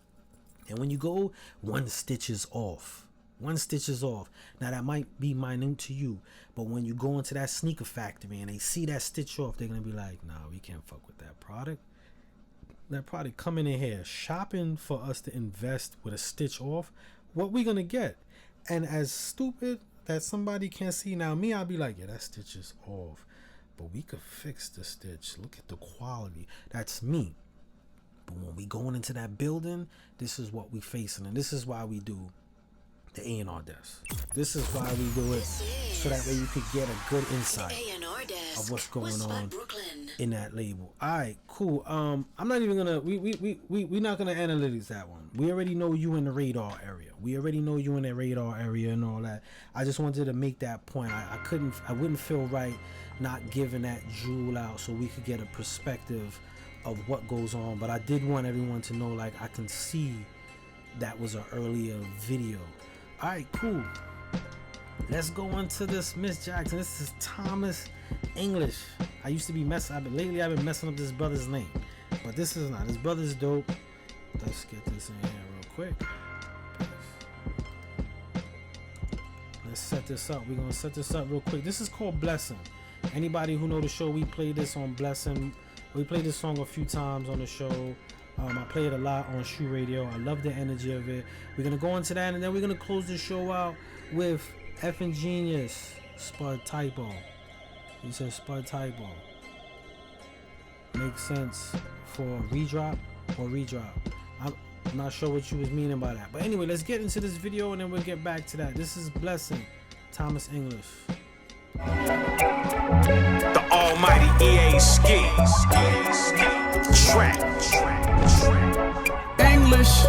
and when you go, one stitch is off. 1 stitch is off. Now that might be minute to you, but when you go into that sneaker factory and they see that stitch off, they're gonna be like, nah, we can't fuck with that product. That product coming in here shopping for us to invest with a stitch off. What we gonna get? And as stupid that somebody can't see now, me, I'll be like, yeah, that stitch is off, but we could fix the stitch. Look at the quality. That's me. But when we going into that building, this is what we facing, and this is why we do the A&R Desk. This is why we do it, so that way you could get a good insight of what's going on in that label. All right, cool. I'm not even gonna we're not gonna analytics that one. We already know you in the radar area. We already know you in the radar area and all that. I just wanted to make that point. I wouldn't feel right not giving that jewel out so we could get a perspective of what goes on. But I did want everyone to know, like, I can see that was an earlier video. All right, cool. Let's go into this Miss Jackson. This is Thomas English. I used to be lately I've been messing up this brother's name, but this is not. This brother's dope. Let's get this in here real quick. Let's set this up. We're gonna set this up real quick. This is called Blessing. Anybody who know the show, we played this on Blessing. We played this song a few times on the show. I play it a lot on Shoe Radio. I love the energy of it. We're gonna go into that, and then we're gonna close the show out with Effing Genius, Spud Typo. He says Spud Typo. Makes sense for redrop or redrop. I'm not sure what you was meaning by that. But anyway, let's get into this video, and then we'll get back to that. This is Blessing, Thomas English.
The almighty EA ski. Track.
English.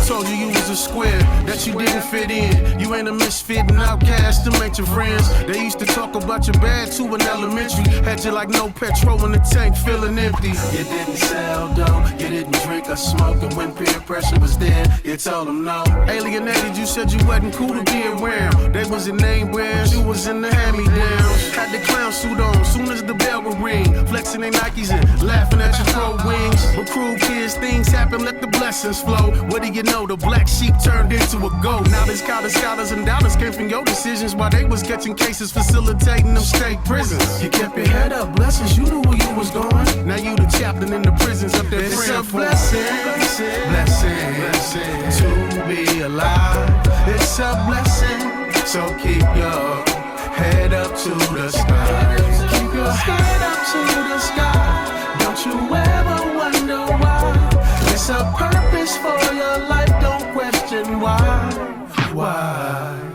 Told you was a square, that you didn't fit in. You ain't a misfit and outcast, them ain't your friends. They used to talk about your bad too in elementary. Had you like no petrol in the tank, feeling empty. You didn't sell dough, you didn't drink or smoke, and when peer pressure was there, you told them no. Alienated, you said you wasn't cool to be around. They was in name brands, you was in the hand-me-downs. Had the clown suit on, soon as the bell would ring. Flexing their Nikes and laughing at your pro wings. But cruel kids, things happen, let the blessings flow. What do you know? The black sheep turned into a goat. Now there's college scholars and dollars came from your decisions while they was catching cases, facilitating them state prisons. You kept your head up, blessings, you knew where you was going. Now you the chaplain in the prisons up there praying for. It's a blessing to be alive. It's a blessing, so keep your head up to the sky. Keep your head up to the sky. Don't you ever wonder why. It's a purpose for your life, don't question why.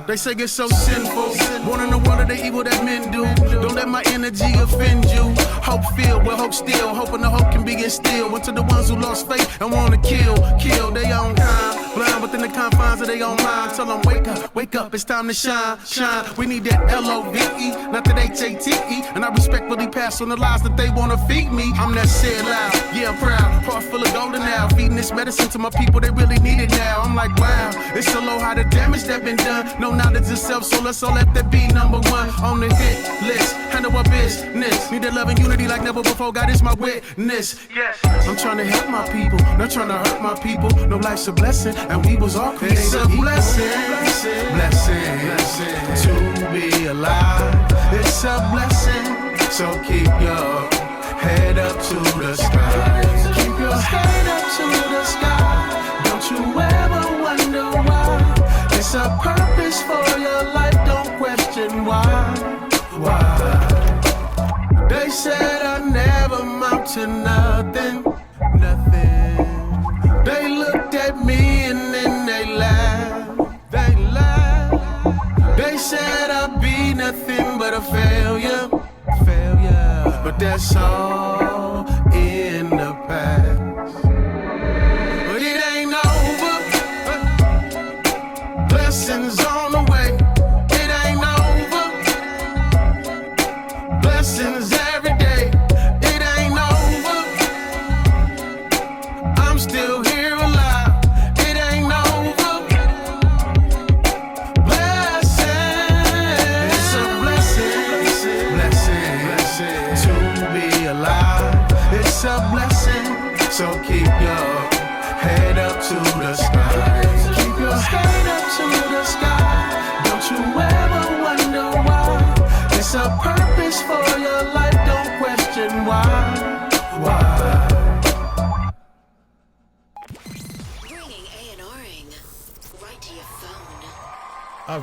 They say it's so sinful, born in the world of the evil that men do. Don't let my energy offend you. Hope filled with hope still, hoping the hope can be instilled into the ones who lost faith and wanna kill their own kind. Blind within the confines of their own mind. Tell them wake up, it's time to shine. We need that L-O-V-E, not that H-A-T-E. And I respectfully pass on the lies that they wanna feed me. I'm that said loud, yeah I'm proud, heart full of golden now. Feeding this medicine to my people, they really need it now. I'm like wow, it's so low how the damage that been done. No knowledge of self, so let's all let that be number one on the hit list. Handle our business, need that love and unity like never before. God is my witness. Yes, I'm trying to help my people, not trying to hurt my people. No, life's a blessing, and we was all created equal. It's a blessing to be alive. It's a blessing, so keep your head up to the sky. Keep your head up to the sky. Don't you ever wonder why. It's a purpose for your life, don't question why. They said I never amount to nothing. They looked at me and then they laughed. They said I'd be nothing but a failure. But that's all in the past. But it ain't over. Blessings on the way. It ain't over. Blessings every day. It ain't over. I'm still here alive. It ain't over. Blessings. It's a blessing to be alive. It's a blessing, so keep your head up to the sky. Keep your head up to the
All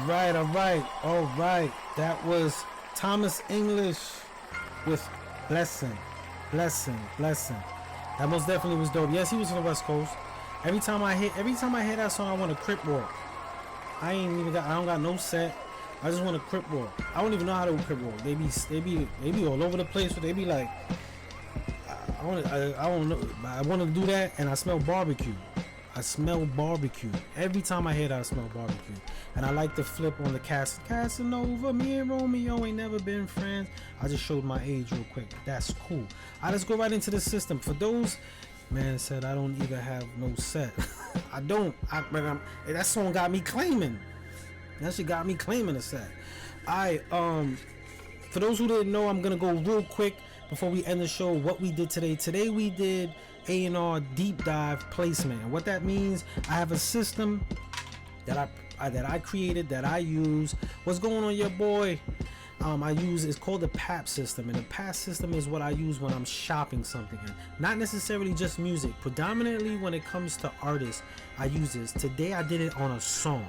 right. That was Thomas English with Blessing. That most definitely was dope. Yes, he was from the West Coast. Every time I hear that song, I want to crip walk. I don't got no set. I just want to crip walk. I don't even know how to crip walk. They be all over the place. But they be like, I want to do that, and I smell barbecue. Every time I hear that, I smell barbecue. And I like to flip on the Casanova. Me and Romeo ain't never been friends. I just showed my age real quick. That's cool. Let's go right into the system. For those, man said I don't even have no set. I don't. That song got me claiming. That shit got me claiming a set. For those who didn't know, I'm gonna go real quick before we end the show. What we did today. Today we did A&R deep dive placement, and what that means, I have a system that I created, that I use. What's going on, your boy? It's called the PAP system, and the PAP system is what I use when I'm shopping something, and not necessarily just music. Predominantly when it comes to artists, I use this. Today I did it on a song,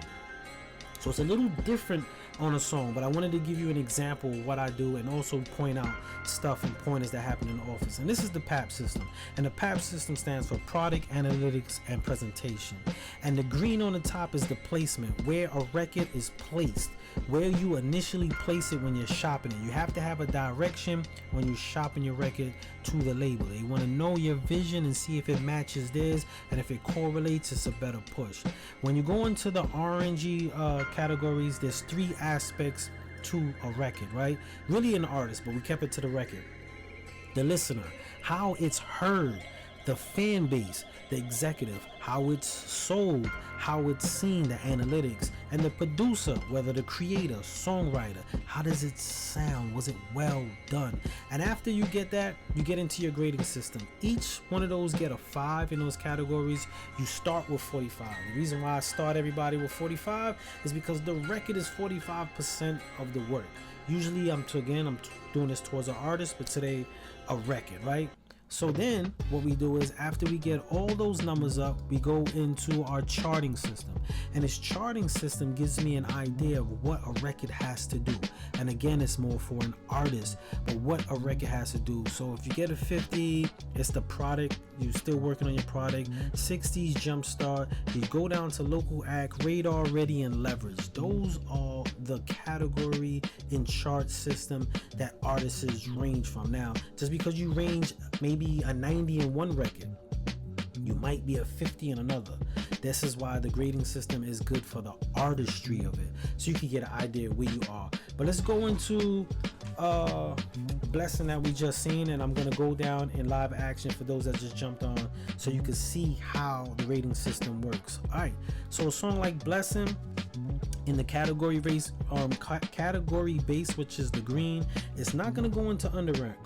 so it's a little different on a song, but I wanted to give you an example of what I do and also point out stuff and pointers that happen in the office. And this is the PAP system, and the PAP system stands for Product Analytics and Presentation. And the green on the top is the placement, where a record is placed, where you initially place it when you're shopping it. You have to have a direction when you're shopping your record to the label. They want to know your vision and see if it matches theirs, and if it correlates, it's a better push. When you go into the orangey categories, there's 3 aspects to a record, right? Really an artist, but we kept it to the record. The listener, how it's heard, the fan base, the executive, how it's sold, how it's seen, the analytics, and the producer, whether the creator, songwriter, how does it sound? Was it well done? And after you get that, you get into your grading system. Each one of those get a 5 in those categories. You start with 45. The reason why I start everybody with 45 is because the record is 45% of the work. Usually I'm doing this towards an artist, but today a record, right? So then what we do is, after we get all those numbers up, we go into our charting system. And this charting system gives me an idea of what a record has to do. And again, it's more for an artist, but what a record has to do. So if you get a 50, it's the product. You're still working on your product. 60s jumpstart. You go down to local act, radar, ready, and leverage. Those are the category in chart system that artists range from. Now, just because you range maybe a 90 in one record, you might be a 50 in another. This is why the grading system is good for the artistry of it, so you can get an idea of where you are. But let's go into Blessing that we just seen, and I'm gonna go down in live action for those that just jumped on, so you can see how the rating system works. All right, so a song like Blessing, in the category base, which is the green, it's not gonna go into underground.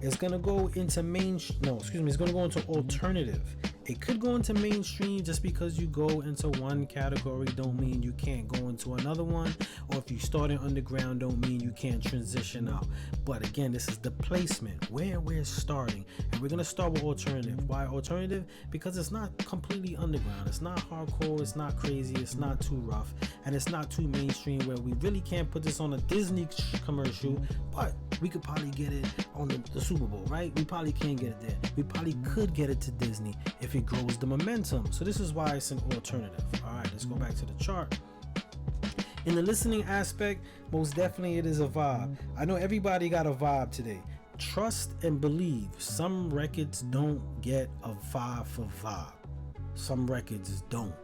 It's gonna go into it's gonna go into alternative. It could go into mainstream. Just because you go into one category don't mean you can't go into another one, or if you start in underground don't mean you can't transition out. But again, this is the placement where we're starting, and we're gonna start with alternative. Why alternative? Because it's not completely underground, it's not hardcore, it's not crazy, it's not too rough, and it's not too mainstream where we really can't put this on a Disney commercial, but we could probably get it on the Super Bowl, right? We probably can't get it there. We probably could get it to Disney if it grows the momentum. So this is why it's an alternative. All right, let's go back to the chart. In the listening aspect, most definitely it is a vibe. I know everybody got a vibe today. Trust and believe. Some records don't get a vibe for vibe. Some records don't.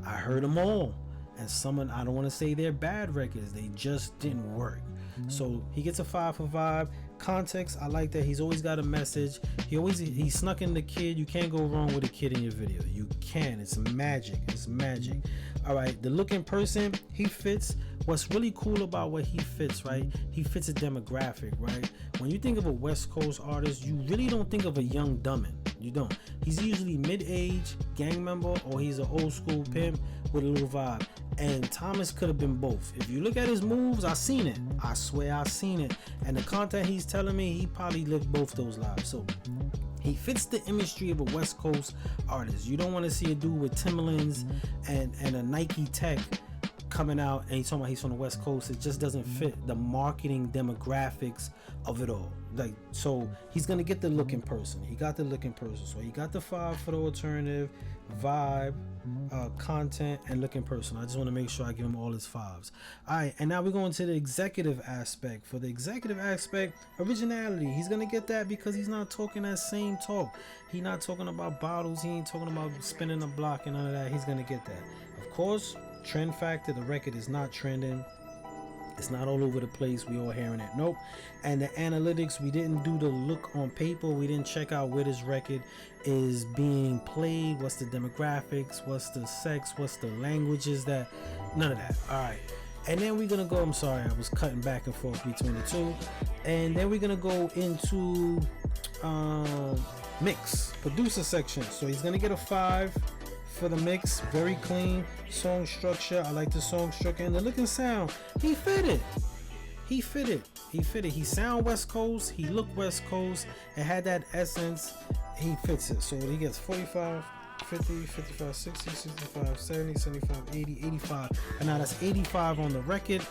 I heard them all. And some, I don't want to say they're bad records, they just didn't work. So he gets a 5 for vibe. Context, I like that. He's always got a message. He snuck in the kid. You can't go wrong with a kid in your video. You can. It's magic. It's magic. All right, the look in person, he fits. What's really cool about what he fits, right? He fits a demographic, right? When you think of a West Coast artist, you really don't think of a young dummin'. You don't. He's usually mid-age, gang member, or he's an old school pimp with a little vibe. And Thomas could have been both. If you look at his moves, I seen it. I swear I seen it. And the content he's telling me, he probably lived both those lives. So he fits the imagery of a West Coast artist. You don't want to see a dude with Timberlands and a Nike Tech coming out and he's talking about he's from the West Coast. It just doesn't fit the marketing demographics of it all. Like, so he's gonna get the look in person. He got the look in person. So he got the 5 for the alternative, vibe, content, and look in person. I just want to make sure I give him all his 5s. All right, and now we're going to the executive aspect. For the executive aspect, originality. He's gonna get that because he's not talking that same talk. He's not talking about bottles. He ain't talking about spinning a block and none of that. He's gonna get that. Of course, trend factor. The record is not trending. It's not all over the place. We all hearing it. Nope. And the analytics, we didn't do the look on paper. We didn't check out where this record is being played. What's the demographics? What's the sex? What's the languages that? None of that. All right. And then we're going to go, I'm sorry, I was cutting back and forth between the two. And then we're going to go into mix, producer section. So he's going to get a 5 for the mix. Very clean song structure. I like the song structure and the look and sound. He fit it. He sound West Coast. He look West Coast. It had that essence. He fits it. So he gets 45, 50, 55, 60, 65, 70, 75, 80, 85. And now that's 85 on the record.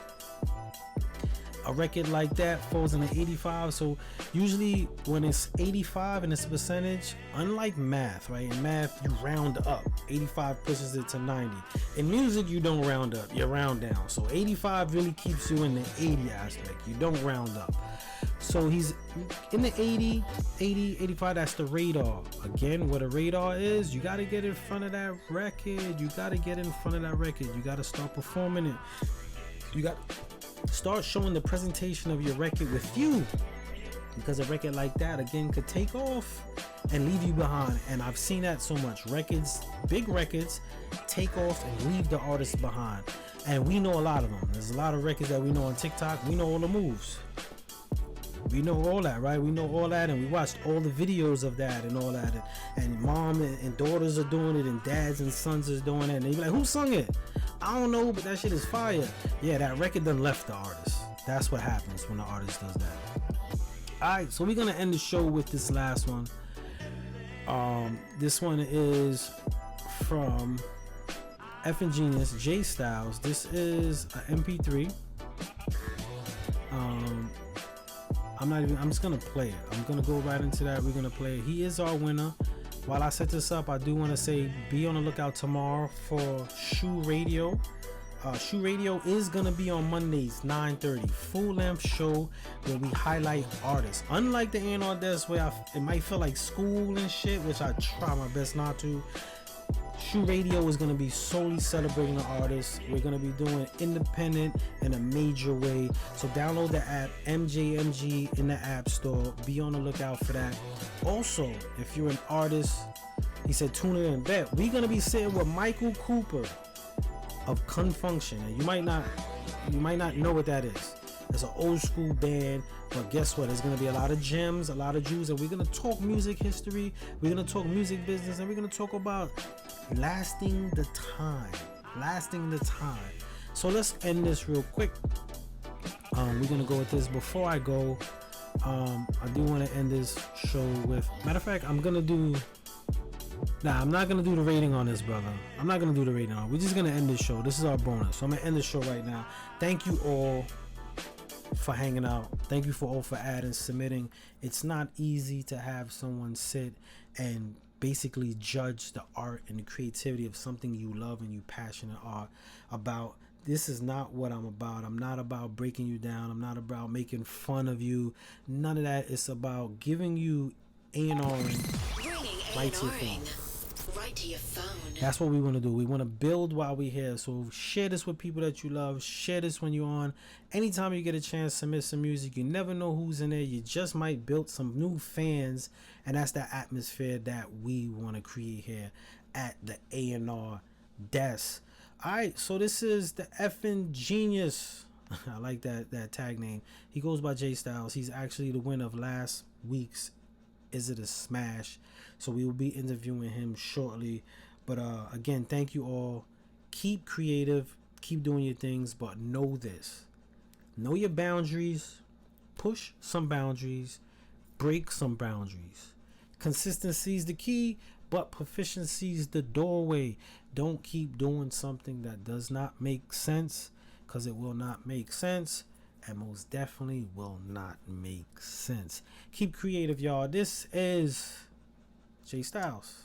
A record like that falls in the 85. So usually when it's 85 and it's a percentage, unlike math, right? In math, you round up. 85 pushes it to 90. In music, you don't round up, you round down. So 85 really keeps you in the 80 aspect. You don't round up. So he's in the 80, 85, that's the radar. Again, what a radar is, you got to get in front of that record. You got to start performing it. You got start showing the presentation of your record with you, because a record like that again could take off and leave you behind. And I've seen that so much. Records, big records, take off and leave the artist behind. And we know a lot of them. There's a lot of records that we know on TikTok. We know all the moves. We know all that, right? We know all that, and we watched all the videos of that and all that. And mom and daughters are doing it, and dads and sons are doing it. And they be like, who sung it? I don't know, but that shit is fire. Yeah, that record done left the artist. That's what happens when the artist does that. Alright, so we're gonna end the show with this last one. This one is from Effin' Genius, J Styles. This is an MP3. I'm just gonna play it. I'm gonna go right into that. We're gonna play it. He is our winner. While I set this up, I do want to say be on the lookout tomorrow for Shoe Radio. Shoe Radio is gonna be on Mondays 9:30, full length show where we highlight artists. Unlike the A&R Desk where it might feel like school and shit, which I try my best not to. Shoe Radio is going to be solely celebrating the artists. We're going to be doing independent in a major way. So download the app, MJMG, in the App Store. Be on the lookout for that. Also, if you're an artist, he said tune in and bet. We're going to be sitting with Michael Cooper of Confunction. And you might not know what that is. It's an old school band, but guess what? There's going to be a lot of gems, a lot of Jews, and we're going to talk music history. We're going to talk music business, and we're going to talk about lasting the time. So let's end this real quick. We're gonna go with this. Before I go, I do want to end this show with, matter of fact, I'm not gonna do the rating on this, brother. We're just gonna end this show. This is our bonus, so I'm gonna end the show right now. Thank you all for hanging out. Thank you for all for adding, submitting. It's not easy to have someone sit and basically judge the art and the creativity of something you love and you passionate art about. This is not what I'm about. I'm not about breaking you down. I'm not about making fun of you. None of that. It's about giving you A&R right to your phone.
Right to your phone.
That's what we want to do. We want to build while we're here. So share this with people that you love. Share this when you're on. Anytime you get a chance, submit some music. You never know who's in there. You just might build some new fans. And that's the atmosphere that we want to create here at the A&R Desk. Alright, so this is the Effin' Genius. I like that tag name. He goes by J Styles. He's actually the winner of last week's Is It a Smash? So we will be interviewing him shortly. But again, thank you all. Keep creative. Keep doing your things. But know this. Know your boundaries. Push some boundaries. Break some boundaries. Consistency is the key. but proficiency's the doorway. Don't keep doing something that does not make sense, because it will not make sense, and most definitely will not make sense. Keep creative, y'all. This is Jay Styles.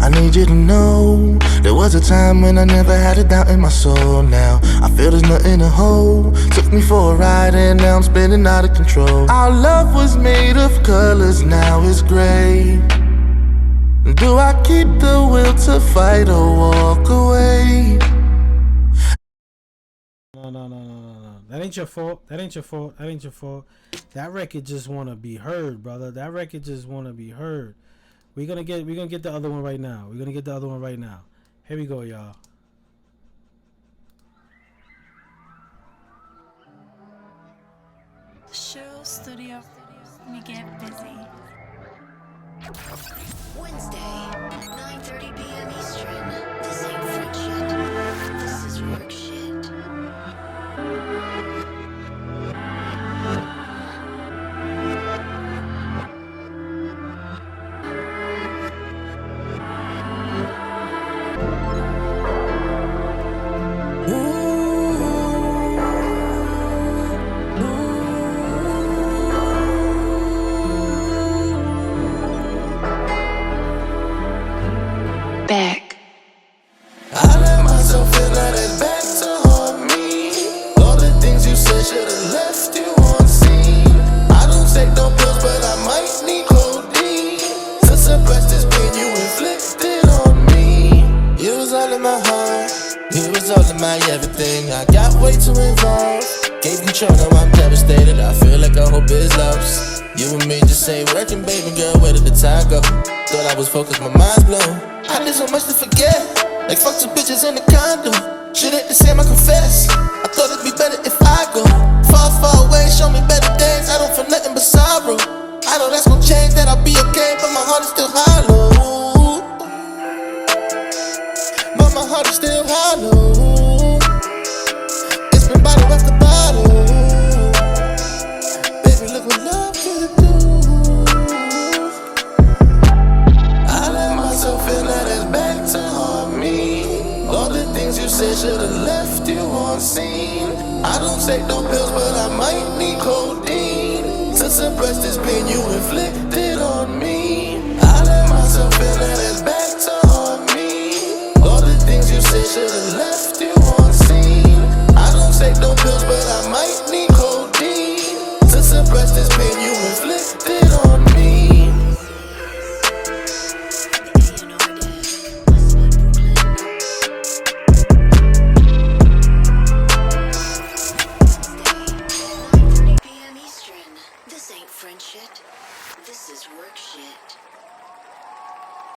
I need you to know there was a time when I never had a doubt in my soul. Now I feel there's nothing to hold. Took me for a ride and now I'm spinning out of control. Our love was made of colors, now it's gray. Do I keep the will to fight or walk away?
No. That ain't your fault. That ain't your fault. That ain't your fault. That record just wanna be heard, brother. That record just wanna be heard. We're gonna get the other one right now. We're gonna get the other one right now. Here we go, y'all.
Show studio, we get busy.
Wednesday, 9:30 p.m. Eastern. This ain't French shit. This is work shit.
Back.
I let myself feel that it's back to haunt me. All the things you said should've left you unseen. I don't take no pills, but I might need codeine to suppress this pain you inflicted on me. You was all in my heart, you was all in my everything. I got way too involved, gave control, now I'm devastated. I feel like I hope it's lost. You and me just say working, baby girl, where did the time go? Thought I was focused, my mind's blown. I did so much to forget, like fuck two bitches in the condo. Shit ain't the same, I confess. I thought it'd be better if I go far, far away, show me better days. I don't feel nothing but sorrow. I know that's gon' change, that I'll be okay, but my heart is still hollow. But my heart is still hollow. It's been bottle after bottle. Baby, look what love could do. I let myself feel that it's back to haunt me. All the things you said should've left you unseen. I don't take no pills, but I might need codeine to suppress this pain you inflicted on me.